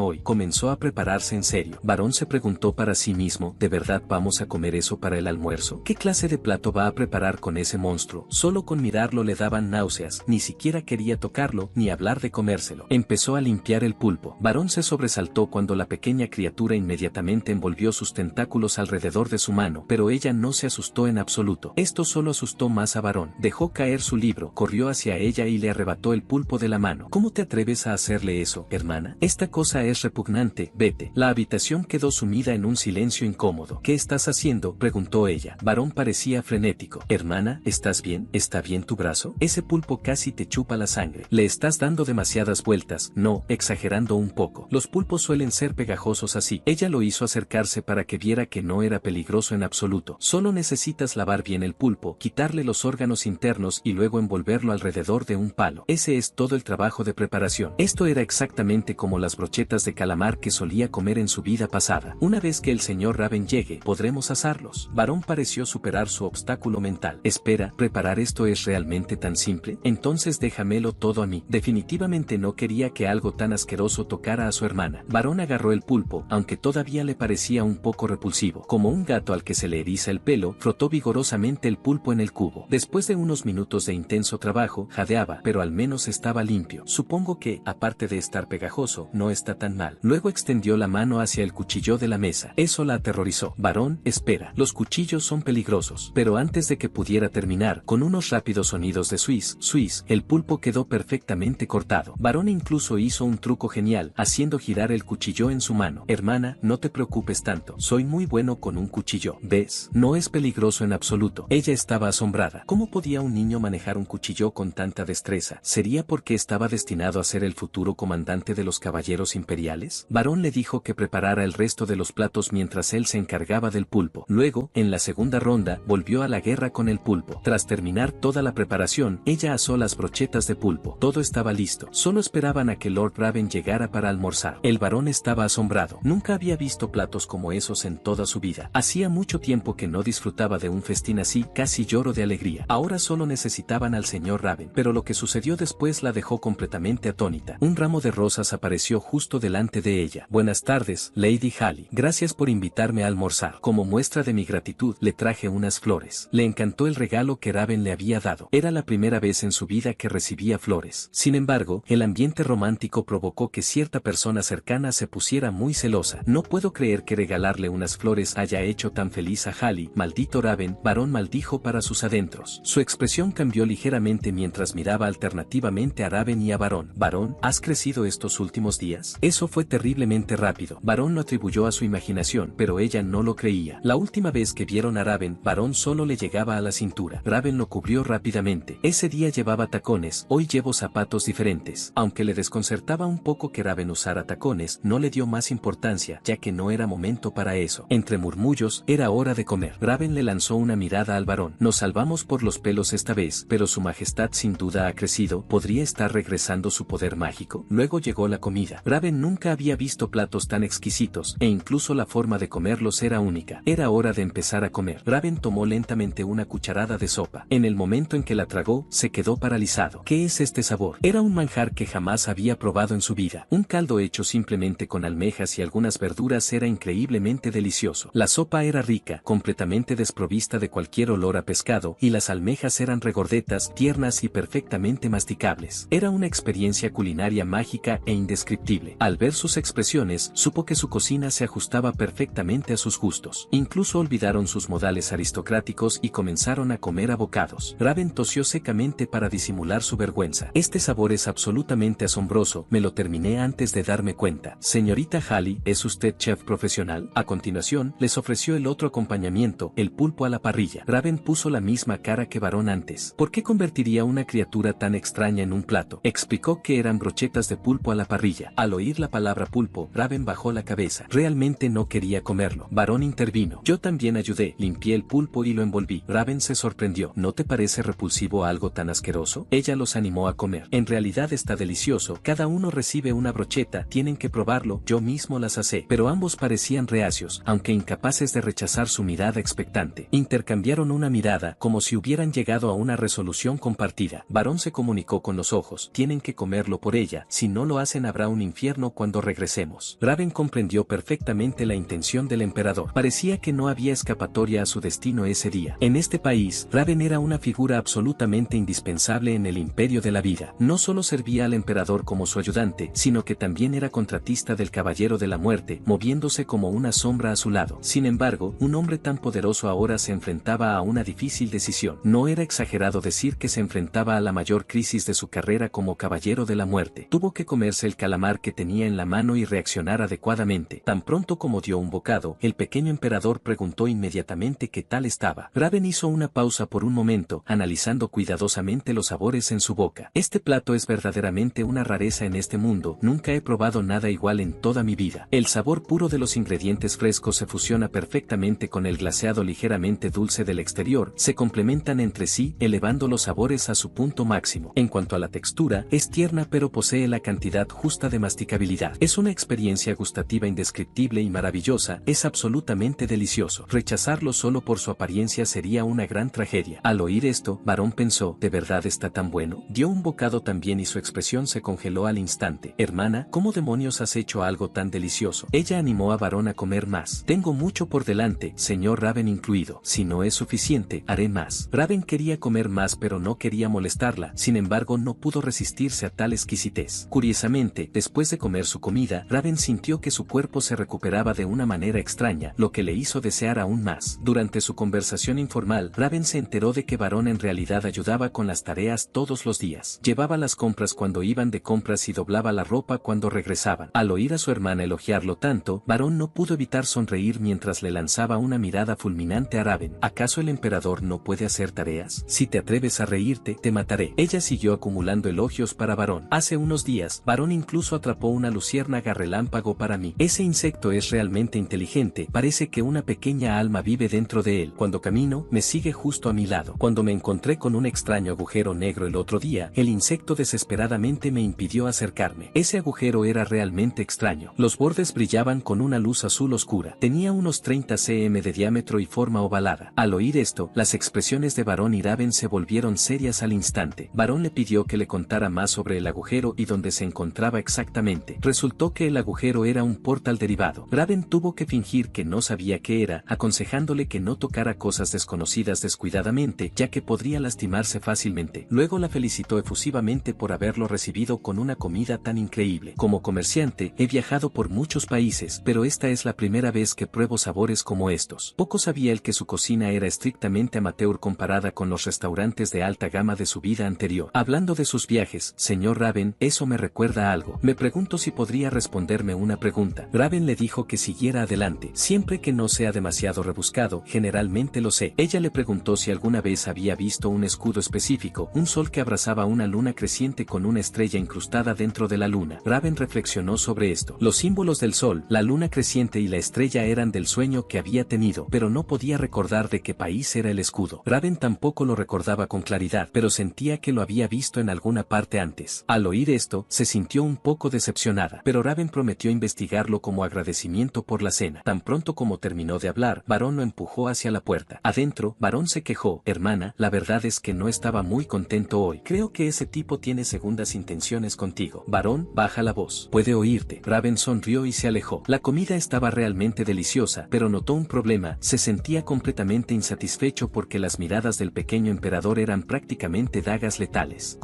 hoy. Comenzó a prepararse en serio. Varón se preguntó para sí mismo, ¿de verdad vamos a comer eso para el almuerzo? ¿Qué clase de plato va a preparar con ese monstruo? Solo con mirarlo le daban náuseas, ni siquiera quería tocarlo, ni hablar de comérselo. Empezó a limpiar el pulpo. Varón se sobresaltó cuando la pequeña criatura inmediatamente envolvió sus tentáculos alrededor de su mano, pero ella no se asustó en absoluto. Esto solo asustó más a Varón. Dejó caer su libro, corrió hacia ella y le arrebató el pulpo de la mano. ¿Cómo te atreves a hacerle eso, hermana? Esta cosa es repugnante, vete. La habitación quedó sumida en un silencio incómodo. ¿Qué estás haciendo?, preguntó ella. Varón parecía frenético. Hermana, ¿estás bien? ¿Está bien tu brazo? Ese pulpo casi te chupa la sangre. Le estás dando demasiadas vueltas. No, exagerando un poco. Los pulpos suelen ser pegajosos así. Ella lo hizo acercarse para que viera que no era peligroso en absoluto. Solo necesitas lavar bien el pulpo, quitarle los órganos internos y luego envolverlo alrededor de un palo. Ese es todo el trabajo de preparación. Esto era exactamente como las brochetas de calamar que solía comer en su vida pasada. Una vez que el señor Raven llegue, podremos asarlos. Varón pareció superar su obstáculo mental. Espera, ¿preparar esto es realmente tan simple? Entonces déjamelo todo a mí. Definitivamente no quería que algo tan asqueroso tocara a su hermana. Varón agarró el pulpo, aunque todavía le parecía un poco repulsivo. Como un gato al que se le eriza el pelo, frotó vigorosamente el pulpo en el cubo. Después de unos minutos de intenso trabajo, jadeaba, pero al menos estaba limpio. Supongo que, aparte de estar pegajoso, no está tan mal. Luego extendió la mano hacia el cuchillo de la mesa. Eso la aterrorizó. Varón, espera. Los cuchillos son peligrosos. Pero antes de que pudiera terminar, con unos rápidos sonidos de Swiss, el pulpo quedó perfectamente cortado. Varón incluso hizo un truco genial, haciendo girar el cuchillo en su mano. Hermana, no te preocupes tanto. Soy muy bueno con un cuchillo. ¿Ves? No es peligroso en absoluto. Ella estaba asombrada. ¿Cómo podía un niño manejar un cuchillo con tanta destreza? ¿Sería porque estaba destinado a ser el futuro comandante de los caballeros imperiales? Varón le dijo que preparara el resto de los platos mientras él se encargaba del pulpo. Luego, en la segunda ronda, volvió a la guerra con el pulpo. Tras terminar toda la preparación, ella asó las brochetas de pulpo. Todo estaba listo. Solo esperaban a que Lord Raven llegara para almorzar. El varón estaba asombrado. Nunca había visto platos como esos en toda su vida. Hacía mucho tiempo que no disfrutaba de un festín así, casi lloró de alegría. Ahora solo necesitaban al señor Raven, pero lo que sucedió después la dejó completamente atónita. Un ramo de rosas apareció justo delante de ella. Buenas tardes, Lady Hallie. Gracias por invitarme a almorzar. Como muestra de mi gratitud, le traje unas flores. Le encantó el regalo que Raven le había dado. Era la primera vez en su vida que recibía flores. Sin embargo, el ambiente romántico provocó que cierta persona cercana se pusiera muy celosa. No puedo creer que regalarle unas flores haya hecho tan feliz a Hallie. Maldito Raven, varón maldijo para sus adentros. Su expresión cambió ligeramente mientras miraba alternativamente a Raven y a Varón. Varón, ¿has crecido estos últimos días? Eso fue terriblemente rápido. Varón lo atribuyó a su imaginación, pero ella no lo creía. La última vez que vieron a Raven, Varón solo le llegaba a la cintura. Raven lo cubrió rápidamente. Ese día llevaba tacones, hoy llevo zapatos diferentes. Aunque le desconcertaba un poco que Raven usara tacones, no le dio más importancia, ya que no era momento para eso. Entre murmullos, era hora de comer. Raven le lanzó una mirada al varón. Nos salvamos por los pelos esta vez, pero su majestad sin duda ha crecido. ¿Podría estar regresando su poder mágico? Luego llegó la comida. Raven nunca había visto platos tan exquisitos, e incluso la forma de comerlos era única. Era hora de empezar a comer. Raven tomó lentamente una cucharada de sopa. En el momento en que la tragó, se quedó paralizado. ¿Qué es este sabor? Era un manjar que jamás había probado en su vida. Un caldo hecho simplemente con almejas y algunas verduras era increíblemente delicioso. La sopa era rica, completamente desprovista de cualquier olor a pescado, y las almejas eran regordetas, tiernas y perfectamente masticables. Era una experiencia culinaria mágica e indescriptible. Al ver sus expresiones, supo que su cocina se ajustaba perfectamente a sus gustos. Incluso olvidaron sus modales aristocráticos y comenzaron a comer a bocados. Raven tosió secamente para disimular su vergüenza. Este sabor es absolutamente asombroso, me lo terminé antes de darme cuenta. Señorita Hallie, ¿es usted chef profesional? A continuación, les ofreció el otro acompañamiento, el pulpo a la parrilla. Raven puso la misma cara que varón antes. ¿Por qué convertiría una criatura tan extraña en un plato? Explicó que eran brochetas de pulpo a la parrilla. Al oír la palabra pulpo, Raven bajó la cabeza. Realmente no quería comerlo. Varón intervino. Yo también ayudé, limpié el pulpo y lo envolví. Raven se sorprendió. ¿No te parece repulsivo algo tan asqueroso? Ella los animó a comer. En realidad está delicioso. Cada uno recibe una brocheta, tienen que probarlo. Yo mismo las asé. Pero ambos parecían reacios, aunque incapaces de rechazar rechazar su mirada expectante. Intercambiaron una mirada como si hubieran llegado a una resolución compartida. Varón se comunicó con los ojos. Tienen que comerlo por ella, si no lo hacen habrá un infierno cuando regresemos. Raven comprendió perfectamente la intención del emperador. Parecía que no había escapatoria a su destino ese día. En este país, Raven era una figura absolutamente indispensable en el imperio de la vida. No solo servía al emperador como su ayudante, sino que también era contratista del caballero de la muerte, moviéndose como una sombra a su lado. Sin embargo, un hombre tan poderoso ahora se enfrentaba a una difícil decisión. No era exagerado decir que se enfrentaba a la mayor crisis de su carrera como caballero de la muerte. Tuvo que comerse el calamar que tenía en la mano y reaccionar adecuadamente. Tan pronto como dio un bocado, el pequeño emperador preguntó inmediatamente qué tal estaba. Raven hizo una pausa por un momento, analizando cuidadosamente los sabores en su boca. Este plato es verdaderamente una rareza en este mundo, nunca he probado nada igual en toda mi vida. El sabor puro de los ingredientes frescos se fusiona perfectamente con el glaseado ligeramente dulce del exterior, se complementan entre sí, elevando los sabores a su punto máximo. En cuanto a la textura, es tierna pero posee la cantidad justa de masticabilidad. Es una experiencia gustativa indescriptible y maravillosa, es absolutamente delicioso. Rechazarlo solo por su apariencia sería una gran tragedia. Al oír esto, Varón pensó, ¿de verdad está tan bueno? Dio un bocado también y su expresión se congeló al instante. Hermana, ¿cómo demonios has hecho algo tan delicioso? Ella animó a Varón a comer más. Tengo mucho por delante, señor Raven incluido. Si no es suficiente, haré más. Raven quería comer más pero no quería molestarla, sin embargo no pudo resistirse a tal exquisitez. Curiosamente, después de comer su comida, Raven sintió que su cuerpo se recuperaba de una manera extraña, lo que le hizo desear aún más. Durante su conversación informal, Raven se enteró de que Varón en realidad ayudaba con las tareas todos los días. Llevaba las compras cuando iban de compras y doblaba la ropa cuando regresaban. Al oír a su hermana elogiarlo tanto, Varón no pudo evitar sonreír mientras le lanzaba una mirada fulminante a Raven. ¿Acaso el emperador no puede hacer tareas? Si te atreves a reírte, te mataré. Ella siguió acumulando elogios para Varón. Hace unos días, Varón incluso atrapó una luciérnaga relámpago para mí. Ese insecto es realmente inteligente, parece que una pequeña alma vive dentro de él. Cuando camino, me sigue justo a mi lado. Cuando me encontré con un extraño agujero negro el otro día, el insecto desesperadamente me impidió acercarme. Ese agujero era realmente extraño. Los bordes brillaban con una luz azul oscura. Tenía unos 30 cm de diámetro y forma ovalada. Al oír esto, las expresiones de Varón y Raven se volvieron serias al instante. Varón le pidió que le contara más sobre el agujero y dónde se encontraba exactamente. Resultó que el agujero era un portal derivado. Raven tuvo que fingir que no sabía qué era, aconsejándole que no tocara cosas desconocidas descuidadamente, ya que podría lastimarse fácilmente. Luego la felicitó efusivamente por haberlo recibido con una comida tan increíble. Como comerciante, he viajado por muchos países, pero esta es la primera vez que pruebo sabores como estos. Poco sabía él que su cocina era estrictamente amateur comparada con los restaurantes de alta gama de su vida anterior. Hablando de sus viajes, señor Raven, eso me recuerda a algo. Me pregunto si podría responderme una pregunta. Raven le dijo que siguiera adelante, siempre que no sea demasiado rebuscado, generalmente lo sé. Ella le preguntó si alguna vez había visto un escudo específico, un sol que abrazaba una luna creciente con una estrella incrustada dentro de la luna. Raven reflexionó sobre esto. Los símbolos del sol, la luna creciente y la estrella eran del sueño que había tenido, pero no podía recordar de qué país era el escudo. Raven tampoco lo recordaba con claridad, pero sentía que lo había visto en alguna parte antes. Al oír esto, se sintió un poco decepcionada, pero Raven prometió investigarlo como agradecimiento por la cena. Tan pronto como terminó de hablar, Varón lo empujó hacia la puerta. Adentro, Varón se quejó, hermana, la verdad es que no estaba muy contento hoy. Creo que ese tipo tiene segundas intenciones contigo. Varón, baja la voz. Puede oírte. Raven sonrió y se alejó. La comida estaba realmente deliciosa, pero notó un problema, se sentía completamente insatisfecho porque las miradas del pequeño emperador eran prácticamente dagas letales.